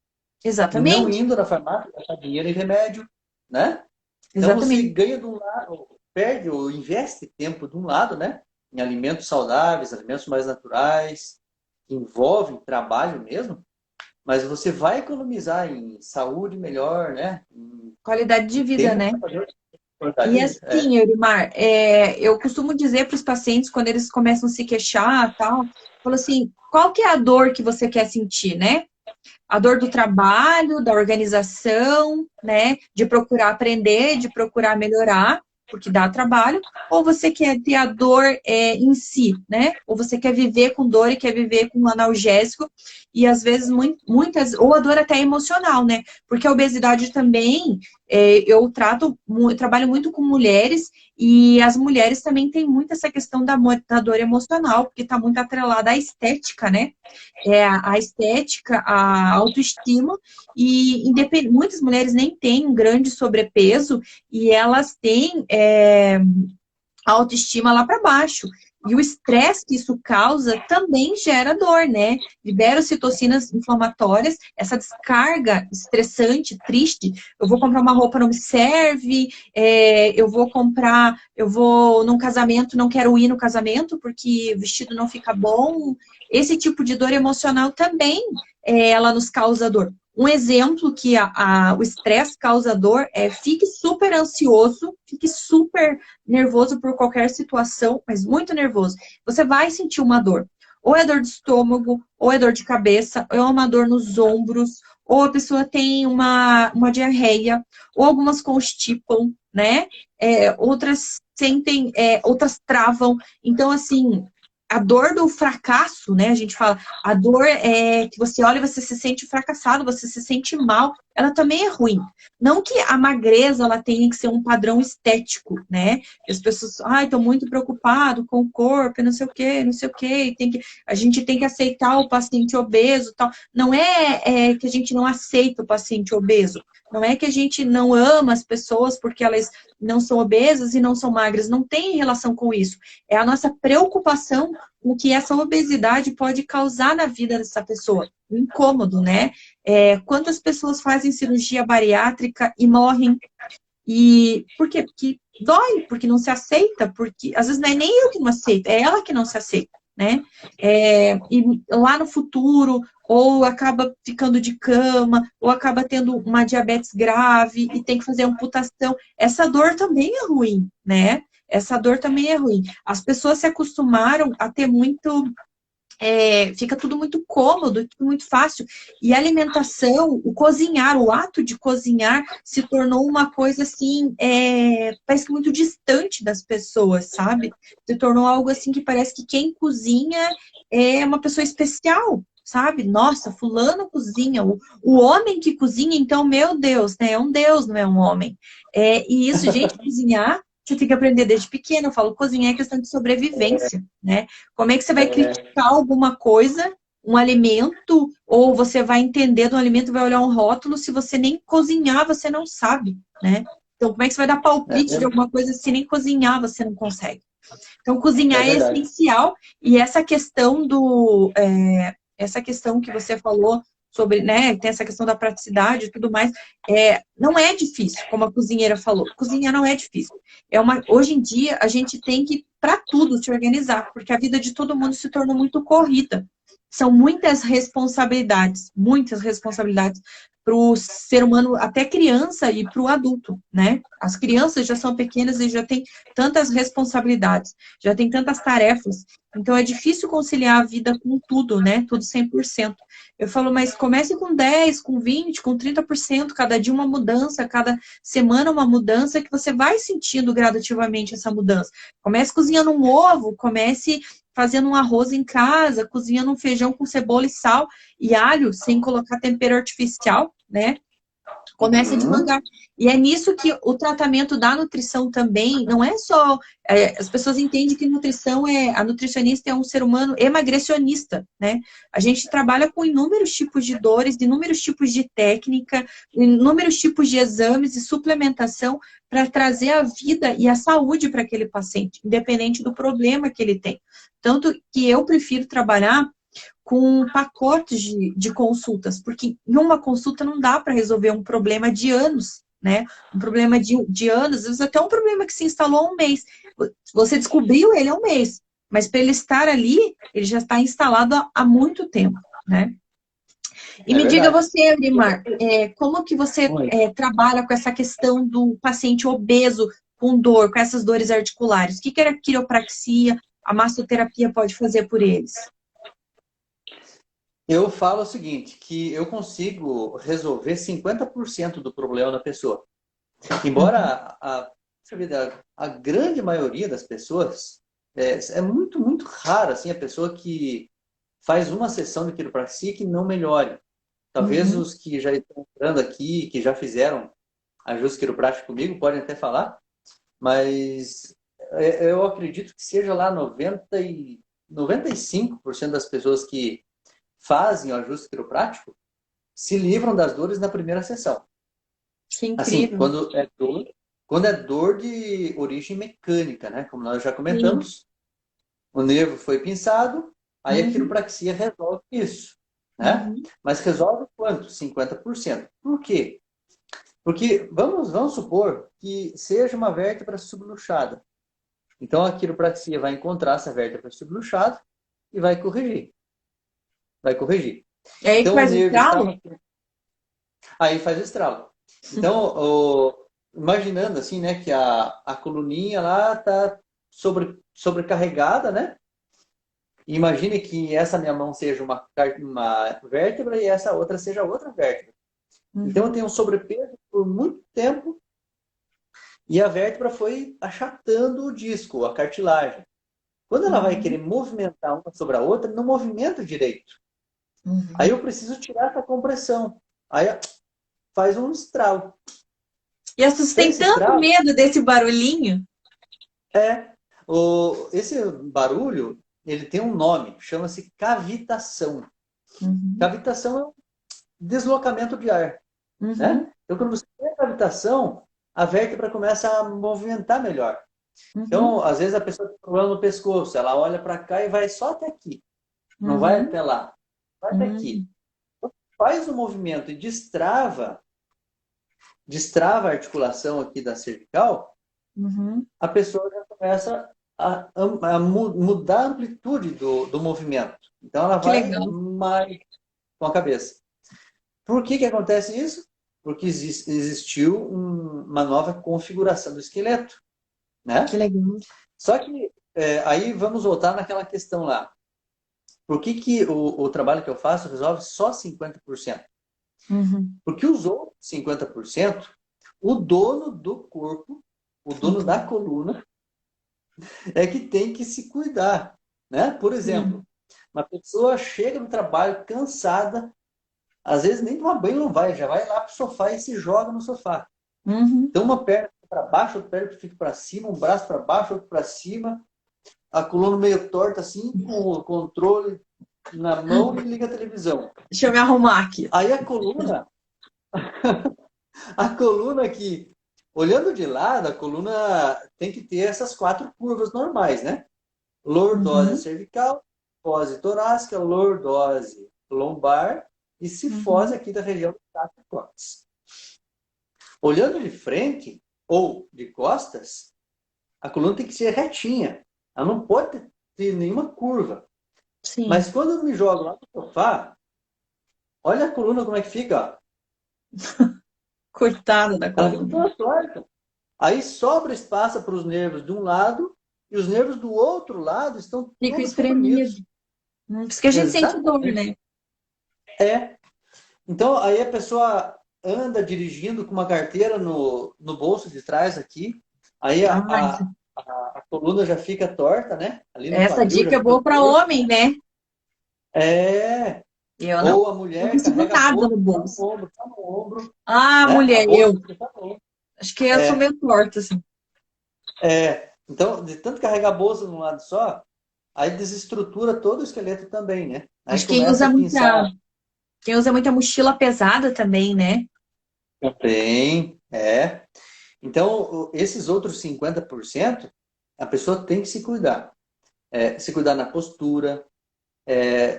Exatamente. E não indo na farmácia, gastar dinheiro em remédio, né? Então Exatamente. você ganha de um lado, perde ou investe tempo de um lado, né? Em alimentos saudáveis, alimentos mais naturais, que envolvem trabalho mesmo, mas você vai economizar em saúde melhor, né? Qualidade de vida, né? E assim, Eurimar, eu costumo dizer para os pacientes, quando eles começam a se queixar e tal, falo assim, qual que é a dor que você quer sentir, né? A dor do trabalho, da organização, né? De procurar aprender, de procurar melhorar, porque dá trabalho, ou você quer ter a dor em si, né? Ou você quer viver com dor e quer viver com um analgésico, e às vezes ou a dor até emocional, né? Porque a obesidade também, eu trabalho muito com mulheres, e as mulheres também têm muito essa questão da dor emocional, porque está muito atrelada à estética, né? A estética, a autoestima, e muitas mulheres nem têm um grande sobrepeso, e elas têm a autoestima lá para baixo. E o estresse que isso causa também gera dor, né? Libera citocinas inflamatórias, essa descarga estressante, triste. Eu vou comprar uma roupa, não me serve, eu vou num casamento, não quero ir no casamento porque o vestido não fica bom. Esse tipo de dor emocional também, ela nos causa dor. Um exemplo que o estresse causa dor fique super ansioso, fique super nervoso por qualquer situação, mas muito nervoso. Você vai sentir uma dor. Ou é dor de estômago, ou é dor de cabeça, ou é uma dor nos ombros, ou a pessoa tem uma diarreia, ou algumas constipam, né? Outras sentem, outras travam. Então, assim, a dor do fracasso, né? A gente fala, a dor é que você olha e você se sente fracassado, você se sente mal, ela também é ruim. Não que a magreza ela tenha que ser um padrão estético, né? Que as pessoas, estão muito preocupado com o corpo, não sei o quê, não sei o quê, a gente tem que aceitar o paciente obeso, tal. Não é que a gente não aceita o paciente obeso, não é que a gente não ama as pessoas porque elas não são obesas e não são magras, não tem relação com isso. É a nossa preocupação com o que essa obesidade pode causar na vida dessa pessoa. Incômodo, né? Quantas pessoas fazem cirurgia bariátrica e morrem? E por quê? Porque dói, porque não se aceita, porque às vezes não é nem eu que não aceito, é ela que não se aceita, né? E lá no futuro, ou acaba ficando de cama, ou acaba tendo uma diabetes grave e tem que fazer amputação. Essa dor também é ruim, né? Essa dor também é ruim. As pessoas se acostumaram a ter muito fica tudo muito cômodo, tudo muito fácil. E a alimentação, o cozinhar, o ato de cozinhar se tornou uma coisa assim, parece que muito distante das pessoas, sabe? Se tornou algo assim que parece que quem cozinha é uma pessoa especial, sabe? Nossa, fulano cozinha, o homem que cozinha, então, meu Deus, né? É um Deus, não é um homem. E isso, gente, cozinhar, você tem que aprender desde pequeno. Eu falo, cozinhar é questão de sobrevivência, né? Como é que você vai criticar alguma coisa, um alimento, ou você vai entender do alimento, vai olhar um rótulo, se você nem cozinhar, você não sabe, né? Então, como é que você vai dar palpite de alguma coisa se nem cozinhar você não consegue? Então, cozinhar é essencial, e essa questão essa questão que você falou sobre, né, tem essa questão da praticidade e tudo mais, não é difícil, como a cozinheira falou. Cozinhar não é difícil. Hoje em dia, a gente tem que, para tudo, se organizar, porque a vida de todo mundo se tornou muito corrida. São muitas responsabilidades para o ser humano, até criança e para o adulto, né? As crianças já são pequenas e já têm tantas responsabilidades, já têm tantas tarefas, então é difícil conciliar a vida com tudo, né? Tudo 100%. Eu falo, mas comece com 10, com 20, com 30%, cada dia uma mudança, cada semana uma mudança, que você vai sentindo gradativamente essa mudança. Comece cozinhando um ovo, comece fazendo um arroz em casa, cozinhando um feijão com cebola e sal e alho, sem colocar tempero artificial, né? Comece devagar. E é nisso que o tratamento da nutrição também não é só. As pessoas entendem que a nutricionista é um ser humano emagrecionista, né? A gente trabalha com inúmeros tipos de dores, inúmeros tipos de técnica, inúmeros tipos de exames e suplementação para trazer a vida e a saúde para aquele paciente, independente do problema que ele tem. Tanto que eu prefiro trabalhar com pacotes de consultas, porque em uma consulta não dá para resolver um problema de anos, né? Um problema de anos, às vezes até um problema que se instalou há um mês. Você descobriu ele há um mês, mas para ele estar ali, ele já está instalado há muito tempo, né? E me diga você, Eurimar, como que você trabalha com essa questão do paciente obeso com dor, com essas dores articulares? O que a quiropraxia, a massoterapia pode fazer por eles? Eu falo o seguinte, que eu consigo resolver 50% do problema da pessoa. Embora a grande maioria das pessoas, é muito, muito raro assim, a pessoa que faz uma sessão de quiropraxia que não melhore. Talvez os que já estão entrando aqui, que já fizeram ajuste quiroprático comigo, podem até falar, mas eu acredito que seja lá 95% das pessoas que fazem o ajuste quiroprático se livram das dores na primeira sessão. Que incrível. Assim, quando é dor de origem mecânica, né? Como nós já comentamos, o nervo foi pinçado, aí a quiropraxia resolve isso, né? Mas resolve quanto? 50%. Por quê? Porque vamos supor que seja uma vértebra subluxada. Então a quiropraxia vai encontrar essa vértebra subluxada e vai corrigir. E aí então, faz o estralo? Aí faz o estralo. Então, imaginando assim, né, que a coluninha lá está sobrecarregada, né? Imagine que essa minha mão seja uma vértebra e essa outra seja outra vértebra. Então, eu tenho um sobrepeso por muito tempo e a vértebra foi achatando o disco, a cartilagem. Quando ela vai querer Uhum. movimentar uma sobre a outra, não movimenta direito. Aí Uhum. eu preciso tirar essa compressão. Aí faz um estralo. E as pessoas Então têm esse tanto estralo medo desse barulhinho. é esse barulho, ele tem um nome, chama-se cavitação. Uhum. Cavitação é um deslocamento de ar, Uhum. né? Então quando você tem a cavitação, a vértebra começa a movimentar melhor. Uhum. Então, às vezes a pessoa tem problema no pescoço, ela olha para cá e vai só até aqui, não vai Uhum. até lá, vai até aqui. Uhum. Faz o movimento e destrava a articulação aqui da cervical, Uhum. a pessoa já começa a mudar a amplitude do movimento. Então ela Que vai legal. mais com a cabeça. Por que que acontece isso? Porque existiu uma nova configuração do esqueleto, Que né? legal. Só que aí vamos voltar naquela questão lá. Por que que o trabalho que eu faço resolve só 50%? Uhum. Porque os outros 50%, o dono do corpo, o dono da Uhum. coluna, é que tem que se cuidar, né? Por exemplo, Sim. uma pessoa chega no trabalho cansada, às vezes nem tomar banho não vai, já vai lá pro sofá e se joga no sofá. Uhum. Então uma perna para baixo, outra perna fica para cima, um braço para baixo, outro para cima, a coluna meio torta assim, com o controle na mão e liga a televisão. Deixa eu me arrumar aqui. Aí a coluna aqui, olhando de lado, a coluna tem que ter essas quatro curvas normais, né? Lordose Uhum. cervical, fose torácica, lordose lombar e cifose Uhum. aqui da região do cóccix. Olhando de frente ou de costas, a coluna tem que ser retinha. Ela não pode ter nenhuma curva. Mas Sim. quando eu me jogo lá no sofá, olha a coluna como é que fica. Ó. Coitada da Ela fica coluna. toda torta. Aí sobra espaço para os nervos de um lado e os nervos do outro lado estão Fica todos espremido. comprimidos. Por isso que a gente sente dor, Exatamente. né? É. Então, aí a pessoa anda dirigindo com uma carteira no bolso de trás aqui, aí a, Ah, a, a, a coluna já fica torta, né? Ali no essa quadril já dica é fica boa para torto. homem, né? É. Eu Ou a não mulher consigo carrega a nada bolsa, no bolso. tá no ombro, Ah, né? A mulher, bolsa eu. fica no ombro. Acho que eu sou É, meio torta, assim. Então, de tanto carregar a bolsa num lado só, aí desestrutura todo o esqueleto também, né? Aí Acho que começa a pinçar. quem usa muita mochila pesada também, né? Também, é. Então, esses outros 50%, a pessoa tem que se cuidar. Se cuidar na postura,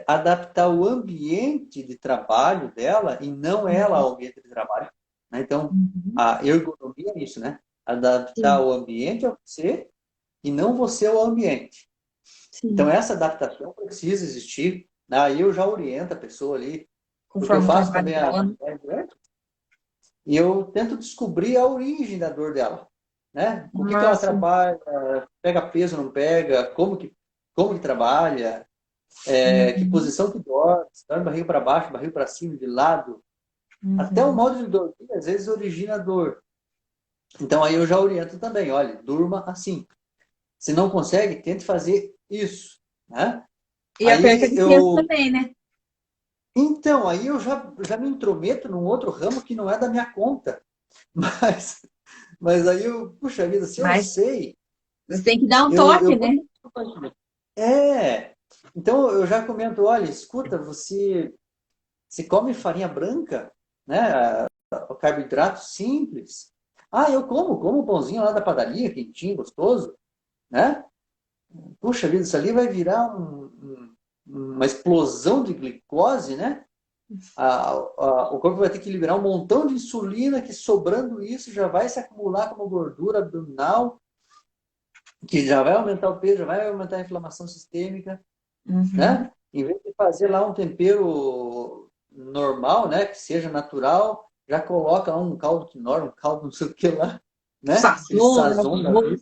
adaptar o ambiente de trabalho dela e não ela Uhum. ao ambiente de trabalho. Né? Então, Uhum. a ergonomia é isso, né? Adaptar Sim, o ambiente a você e não você ao ambiente. Então, sim. essa adaptação precisa existir. Aí eu já oriento a pessoa ali, porque eu Conforme o faço trabalho também a dela, né? massagem, e eu tento descobrir a origem da dor dela, né? O que que Ah, ela sim. trabalha, pega peso, não pega, como que trabalha, que Uhum. posição que dorme, se dorme barriga para baixo, barriga para cima, de lado. Até o Uhum. modo de dormir, às vezes, origina dor. Então, aí eu já oriento também, olha, durma assim. Se não consegue, tente fazer isso, né? E a perca Aí de peso eu também, né? Então, aí eu já me intrometo num outro ramo que não é da minha conta. Mas, mas aí eu, puxa vida, se eu Mas sei, você tem que dar um eu toque, vou né? ter que compartilhar. É. Então eu já comento, olha, escuta, você come farinha branca, né? O carboidrato simples. Ah, eu como um pãozinho lá da padaria, quentinho, gostoso, né? Puxa vida, isso ali vai virar uma explosão de glicose, né? O corpo vai ter que liberar um montão de insulina que sobrando isso já vai se acumular como gordura abdominal, que já vai aumentar o peso, já vai aumentar a inflamação sistêmica, Uhum. né? Em vez de fazer lá um tempero normal, né, que seja natural, já coloca lá um caldo quinor, um caldo não sei o que lá, né? Aquele Sazon, né? O sazon da vida,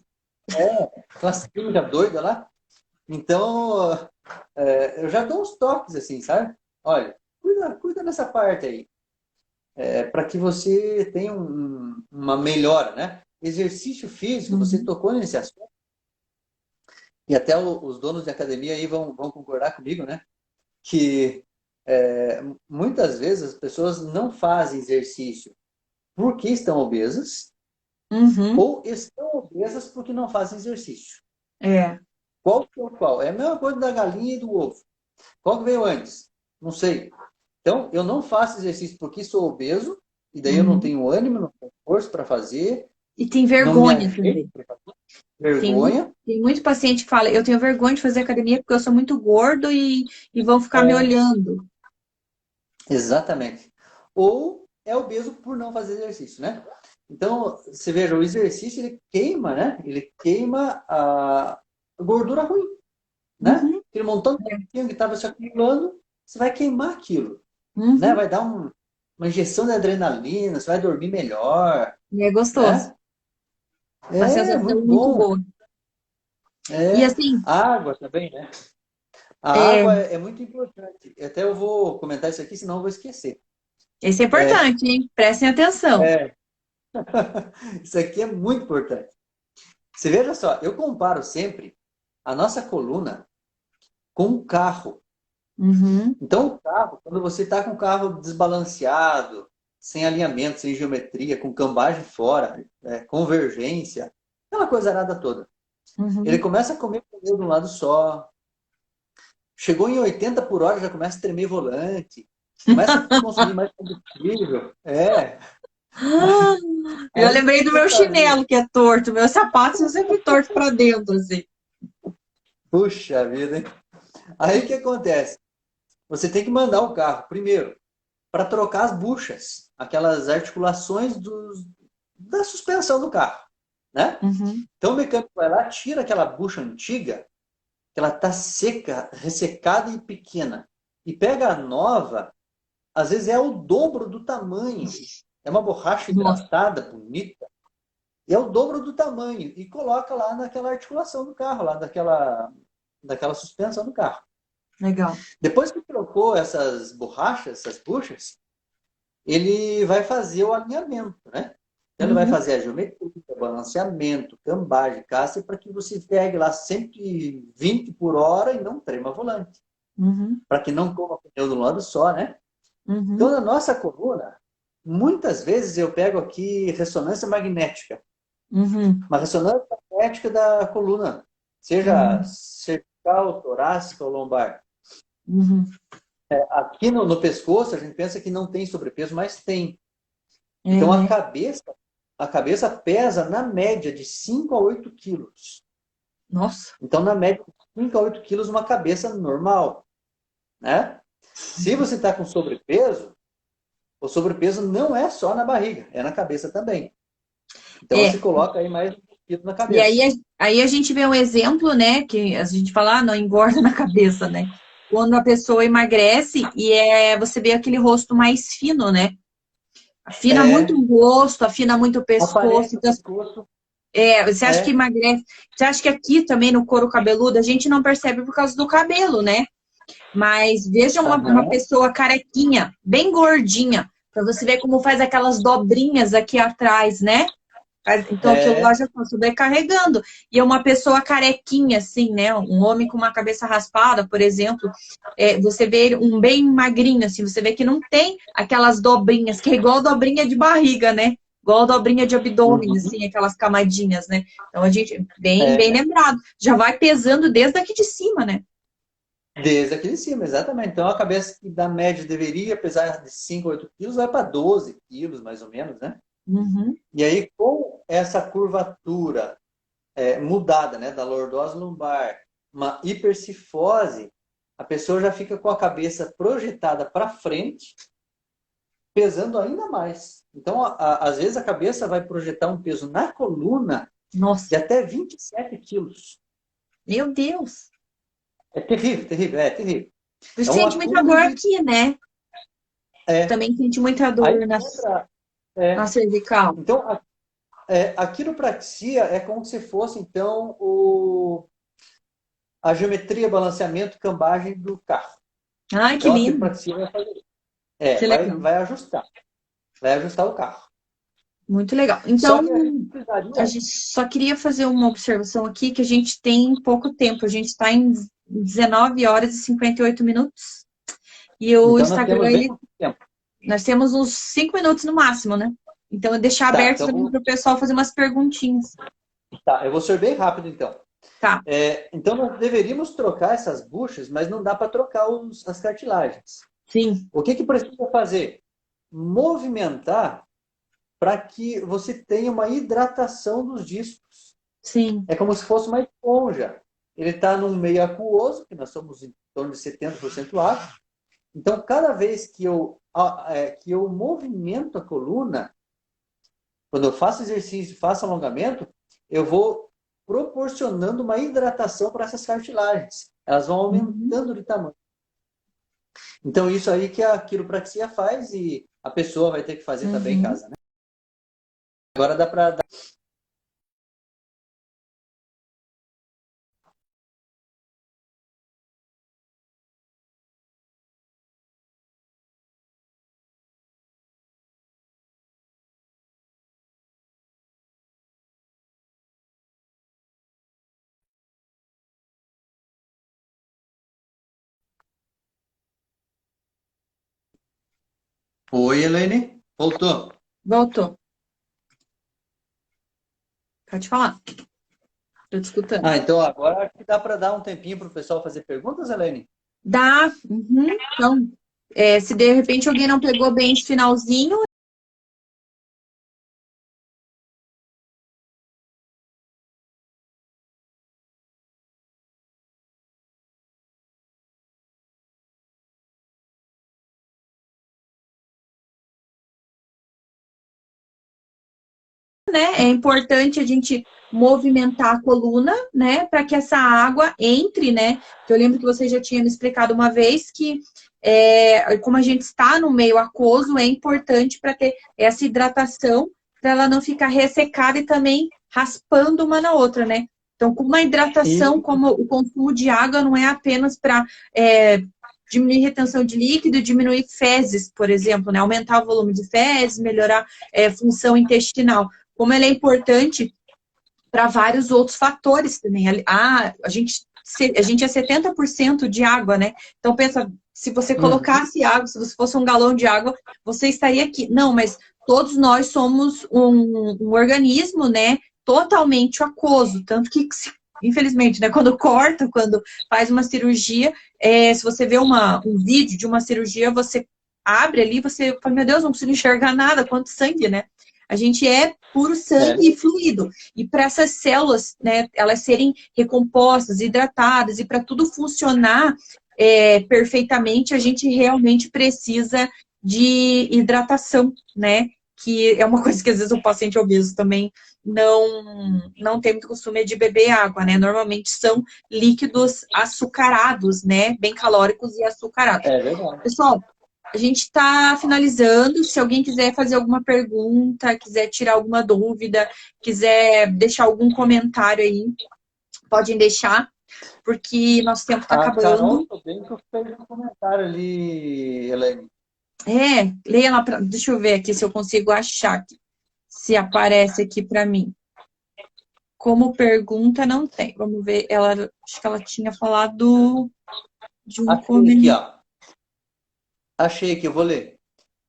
famoso. aquelas químicas doidas lá. Então, eu já dou uns toques assim, sabe? Olha, cuida nessa parte aí. Para que você tenha uma melhora, né? exercício físico, você Uhum. tocou nesse assunto, e até os donos de academia aí vão concordar comigo, né? Que muitas vezes as pessoas não fazem exercício porque estão obesas, Uhum. ou estão obesas porque não fazem exercício. É. Qual que é o qual? É a mesma coisa da galinha e do ovo. Qual que veio antes? Não sei. Então, eu não faço exercício porque sou obeso, e daí eu não Uhum. tenho ânimo, não tenho força para fazer, E tem não me vergonha ajeito também. para fazer, Tem muito, vergonha. tem muito paciente que fala, eu tenho vergonha de fazer academia porque eu sou muito gordo e vão ficar me olhando. Exatamente. Ou é obeso por não fazer exercício, né? Então, você veja, o exercício ele queima, né? Ele queima a gordura ruim, né? Uhum. Aquele montão de gordura que estava se acumulando, você vai queimar aquilo, né? Uhum. Vai dar uma injeção de adrenalina, você vai dormir melhor, E é gostoso. né? Uma É, sensação muito muito bom. boa. E É, assim, a água também, né? A é, água é muito importante. Até eu vou comentar isso aqui, senão eu vou esquecer. esse é importante, hein? Prestem atenção. É, isso aqui é muito importante. Você veja só, eu comparo sempre a nossa coluna com um carro. Uhum. Então, o carro, quando você está com o carro desbalanceado, sem alinhamento, sem geometria, com cambagem fora, convergência, aquela coisa arada toda. Ele Uhum. começa a comer pneu de um lado só, chegou em 80 por hora, já começa a tremer volante, começa a consumir mais combustível. Ah, eu Aí o lembrei que do você meu fazer? chinelo, que é torto. Meus sapatos são sempre tortos para dentro, assim. Puxa vida, hein? Aí o que acontece? Você tem que mandar o carro, primeiro, para trocar as buchas, aquelas articulações da suspensão do carro, né? Uhum. Então o mecânico vai lá, tira aquela bucha antiga, que ela está seca, ressecada e pequena, e pega a nova, às vezes é o dobro do tamanho. É uma borracha Nossa, hidratada, bonita, e é o dobro do tamanho, e coloca lá naquela articulação do carro, lá daquela suspensão do carro. legal. Depois que trocou essas borrachas, essas buchas, ele vai fazer o alinhamento, né? Então, ele vai Uhum. fazer a geometria, balanceamento, cambagem, caça, para que você pegue lá 120 por hora e não trema volante. Uhum. Para que não coma pneu de um lado só, né? Então, Uhum. na nossa coluna, muitas vezes eu pego aqui ressonância magnética. Uhum. Uma ressonância magnética da coluna, seja Uhum. cervical, torácica ou lombar. Uhum. Aqui no pescoço, a gente pensa que não tem sobrepeso, mas tem. É, Então, né? a cabeça pesa, na média, de 5 a 8 quilos. Nossa. Então, na média, 5 a 8 quilos uma cabeça normal, né? Se você está com sobrepeso, o sobrepeso não é só na barriga, é na cabeça também. Então, É. você coloca aí mais um quilo na E aí, cabeça. aí a gente vê um exemplo, né? Que a gente fala, ah, não engorda na cabeça, né? Quando a pessoa emagrece e você vê aquele rosto mais fino, né? Afina muito É, o rosto, afina muito o pescoço. aparece o Então, pescoço, você acha que é, emagrece? Você acha que aqui também no couro cabeludo a gente não percebe por causa do cabelo, né? Mas veja uma aham, pessoa carequinha, bem gordinha, para você ver como faz aquelas dobrinhas aqui atrás, né? Então aquilo lá é, já está sobrecarregando. E é uma pessoa carequinha, assim, né? Um homem com uma cabeça raspada, por exemplo, você vê ele um bem magrinho, assim, você vê que não tem aquelas dobrinhas, que é igual dobrinha de barriga, né? Igual dobrinha de abdômen, uhum, assim, aquelas camadinhas, né? Então a gente, bem é, lembrado, já vai pesando desde aqui de cima, né? desde aqui de cima, exatamente. Então, a cabeça que da média deveria pesar de 5 a 8 quilos, vai para 12 quilos, mais ou menos, né? Uhum. E aí, com essa curvatura mudada, né, da lordose lumbar, uma hipercifose, a pessoa já fica com a cabeça projetada para frente, pesando ainda mais. Então, às vezes, a cabeça vai projetar um peso na coluna de Nossa, até 27 quilos. meu Deus. É terrível, terrível, é terrível. Por É isso um sente muita acúmulo dor de. aqui, né? É, Também sente muita aí dor entra. na É, cervical. então, a quiropraxia é como se fosse, então, a geometria, balanceamento, cambagem do carro. Ai, que Então, a lindo. quiropraxia vai fazer. Que Vai, legal. vai ajustar. Vai ajustar o carro. Muito legal. Só Então, que a gente a precisaria. gente só queria fazer uma observação aqui, que a gente tem pouco tempo. A gente está em 19 horas e 58 minutos. E o Então nós Instagram, temos bem pouco tempo. nós temos uns 5 minutos no máximo, né? Então, eu deixar Tá, aberto então também para o pessoal fazer umas perguntinhas. tá, eu vou ser bem rápido então. Tá, Então nós deveríamos trocar essas buchas, mas não dá para trocar as cartilagens. sim, O que precisa fazer? Movimentar para que você tenha uma hidratação dos discos. sim. É como se fosse uma esponja. Ele está num meio aquoso, que nós somos em torno de 70% água. Então, cada vez que eu movimento a coluna, quando eu faço exercício, faço alongamento, eu vou proporcionando uma hidratação para essas cartilagens. Elas vão Uhum, aumentando de tamanho. Então, isso aí que a quiropraxia faz e a pessoa vai ter que fazer também em uhum. casa, né? Agora dá para dar. Oi, Elaine. Voltou. Voltou. Pode falar. Estou te escutando. Então agora acho que dá para dar um tempinho para o pessoal fazer perguntas, Elaine? Dá. Uhum. Então, se de repente alguém não pegou bem esse finalzinho, né? É importante a gente movimentar a coluna, né? Para que essa água entre, né? Que eu lembro que você já tinha me explicado uma vez que como a gente está no meio aquoso, é importante para ter essa hidratação, para ela não ficar ressecada e também raspando uma na outra, né? Então, com uma hidratação, E, como o consumo de água não é apenas para diminuir retenção de líquido, diminuir fezes, por exemplo, né? Aumentar o volume de fezes, melhorar função intestinal. Como ela é importante para vários outros fatores também. A gente é 70% de água, né? Então, pensa, se você uhum. colocasse água, se você fosse um galão de água, você estaria aqui. Não, mas todos nós somos um organismo, né? Totalmente aquoso. Tanto que, infelizmente, né? Quando corta, quando faz uma cirurgia, se você vê um vídeo de uma cirurgia, você abre ali, você fala, meu Deus, não consigo enxergar nada, quanto sangue, né? A gente é puro É, sangue e fluido. E para essas células, né, elas serem recompostas, hidratadas, e para tudo funcionar perfeitamente, a gente realmente precisa de hidratação, né? Que é uma coisa que às vezes o paciente obeso também não tem muito costume de beber água, né? Normalmente são líquidos açucarados, né? Bem calóricos e açucarados. é verdade. Pessoal, a gente está finalizando. Se alguém quiser fazer alguma pergunta, quiser tirar alguma dúvida, quiser deixar algum comentário aí, podem deixar, porque nosso tempo está A Carol acabando. Sobenco fez um comentário ali, Elaine. Leia lá, deixa eu ver aqui se eu consigo achar, aqui, se aparece aqui para mim. Como pergunta, não tem. Vamos ver, acho que ela tinha falado de um Achei aqui, comentário. ó. Achei aqui, eu vou ler.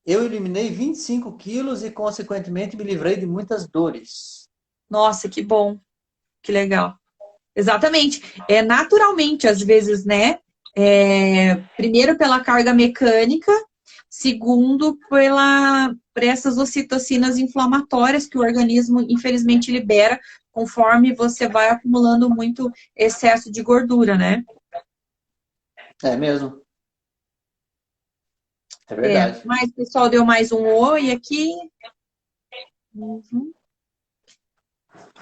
Eu eliminei 25 quilos e, consequentemente, me livrei de muitas dores. Nossa, que bom, que legal. Exatamente. Naturalmente, às vezes, né? Primeiro pela carga mecânica, segundo por essas ocitocinas inflamatórias que o organismo, infelizmente, libera conforme você vai acumulando muito excesso de gordura, né? É mesmo? É verdade. Mas o pessoal deu mais um oi aqui. Uhum,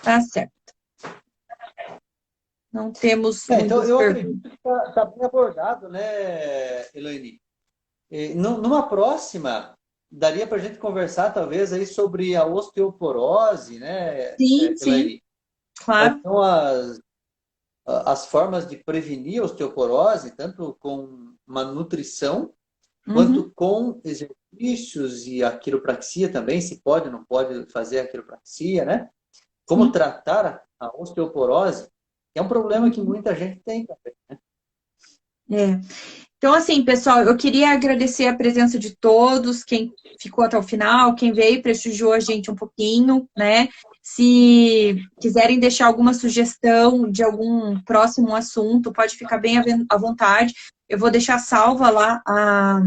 tá certo. Não temos Então, muitas eu acredito perguntas. que está bem abordado, né, Elaine? Numa próxima, daria para a gente conversar, talvez, aí sobre a osteoporose, né, Sim, sim, Elaine? Quais claro. são as formas de prevenir a osteoporose, tanto com uma nutrição Uhum, quanto com exercício benefícios e a quiropraxia também, se pode ou não pode fazer a quiropraxia, né? Como tratar a osteoporose, que é um problema que muita gente tem também, né? É. Então, assim, pessoal, eu queria agradecer a presença de todos, quem ficou até o final, quem veio e prestigiou a gente um pouquinho, né? Se quiserem deixar alguma sugestão de algum próximo assunto, pode ficar bem à vontade. Eu vou deixar salva lá a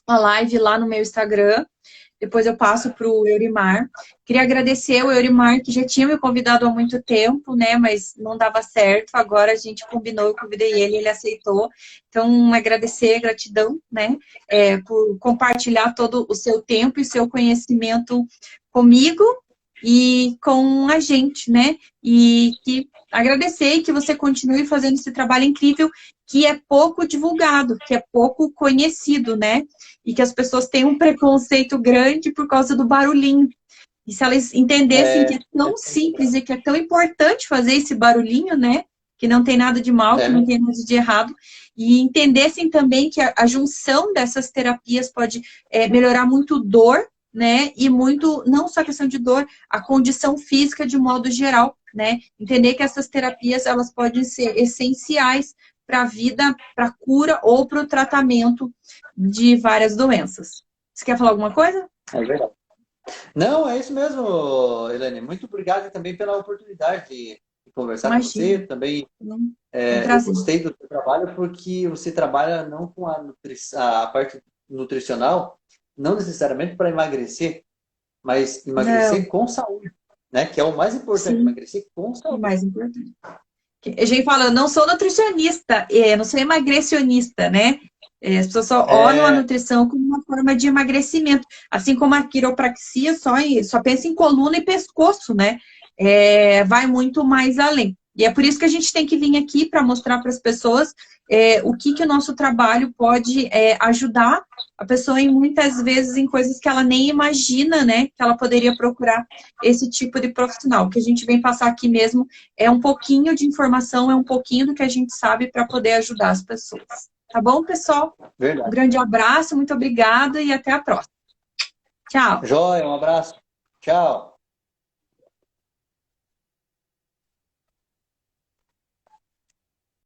live lá no meu Instagram. Depois eu passo para o Eurimar. Queria agradecer o Eurimar, que já tinha me convidado há muito tempo, né? Mas não dava certo. Agora a gente combinou, eu convidei ele, ele aceitou. Então, agradecer, gratidão, né? Por compartilhar todo o seu tempo e seu conhecimento comigo e com a gente, né? E que agradecer e que você continue fazendo esse trabalho incrível, que é pouco divulgado, que é pouco conhecido, né? E que as pessoas têm um preconceito grande por causa do barulhinho. E se elas entendessem que é tão simples e que é tão importante fazer esse barulhinho, né? Que não tem nada de mal, que não tem nada de errado. E entendessem também que a junção dessas terapias pode melhorar muito dor, né? E muito, não só a questão de dor, a condição física de modo geral, né? Entender que essas terapias, elas podem ser essenciais para a vida, para a cura ou para o tratamento de várias doenças. Você quer falar alguma coisa? É verdade. Não, é isso mesmo, Helene. Muito obrigado também pela oportunidade de conversar com você. Também eu gostei do seu trabalho porque você trabalha não com a parte nutricional, não necessariamente para emagrecer, mas emagrecer com saúde, né? Que é o mais importante, emagrecer com saúde. É o mais importante. A gente fala, eu não sou nutricionista, eu não sou emagrecionista, né? As pessoas só olham a nutrição como uma forma de emagrecimento. Assim como a quiropraxia só pensa em coluna e pescoço, né? Vai muito mais além. E é por isso que a gente tem que vir aqui para mostrar para as pessoas o que o nosso trabalho pode ajudar a pessoa em muitas vezes em coisas que ela nem imagina, né? Que ela poderia procurar esse tipo de profissional. O que a gente vem passar aqui mesmo é um pouquinho de informação, é um pouquinho do que a gente sabe para poder ajudar as pessoas. Tá bom, pessoal? Verdade. Um grande abraço, muito obrigada e até a próxima. Tchau. Joia, um abraço. Tchau.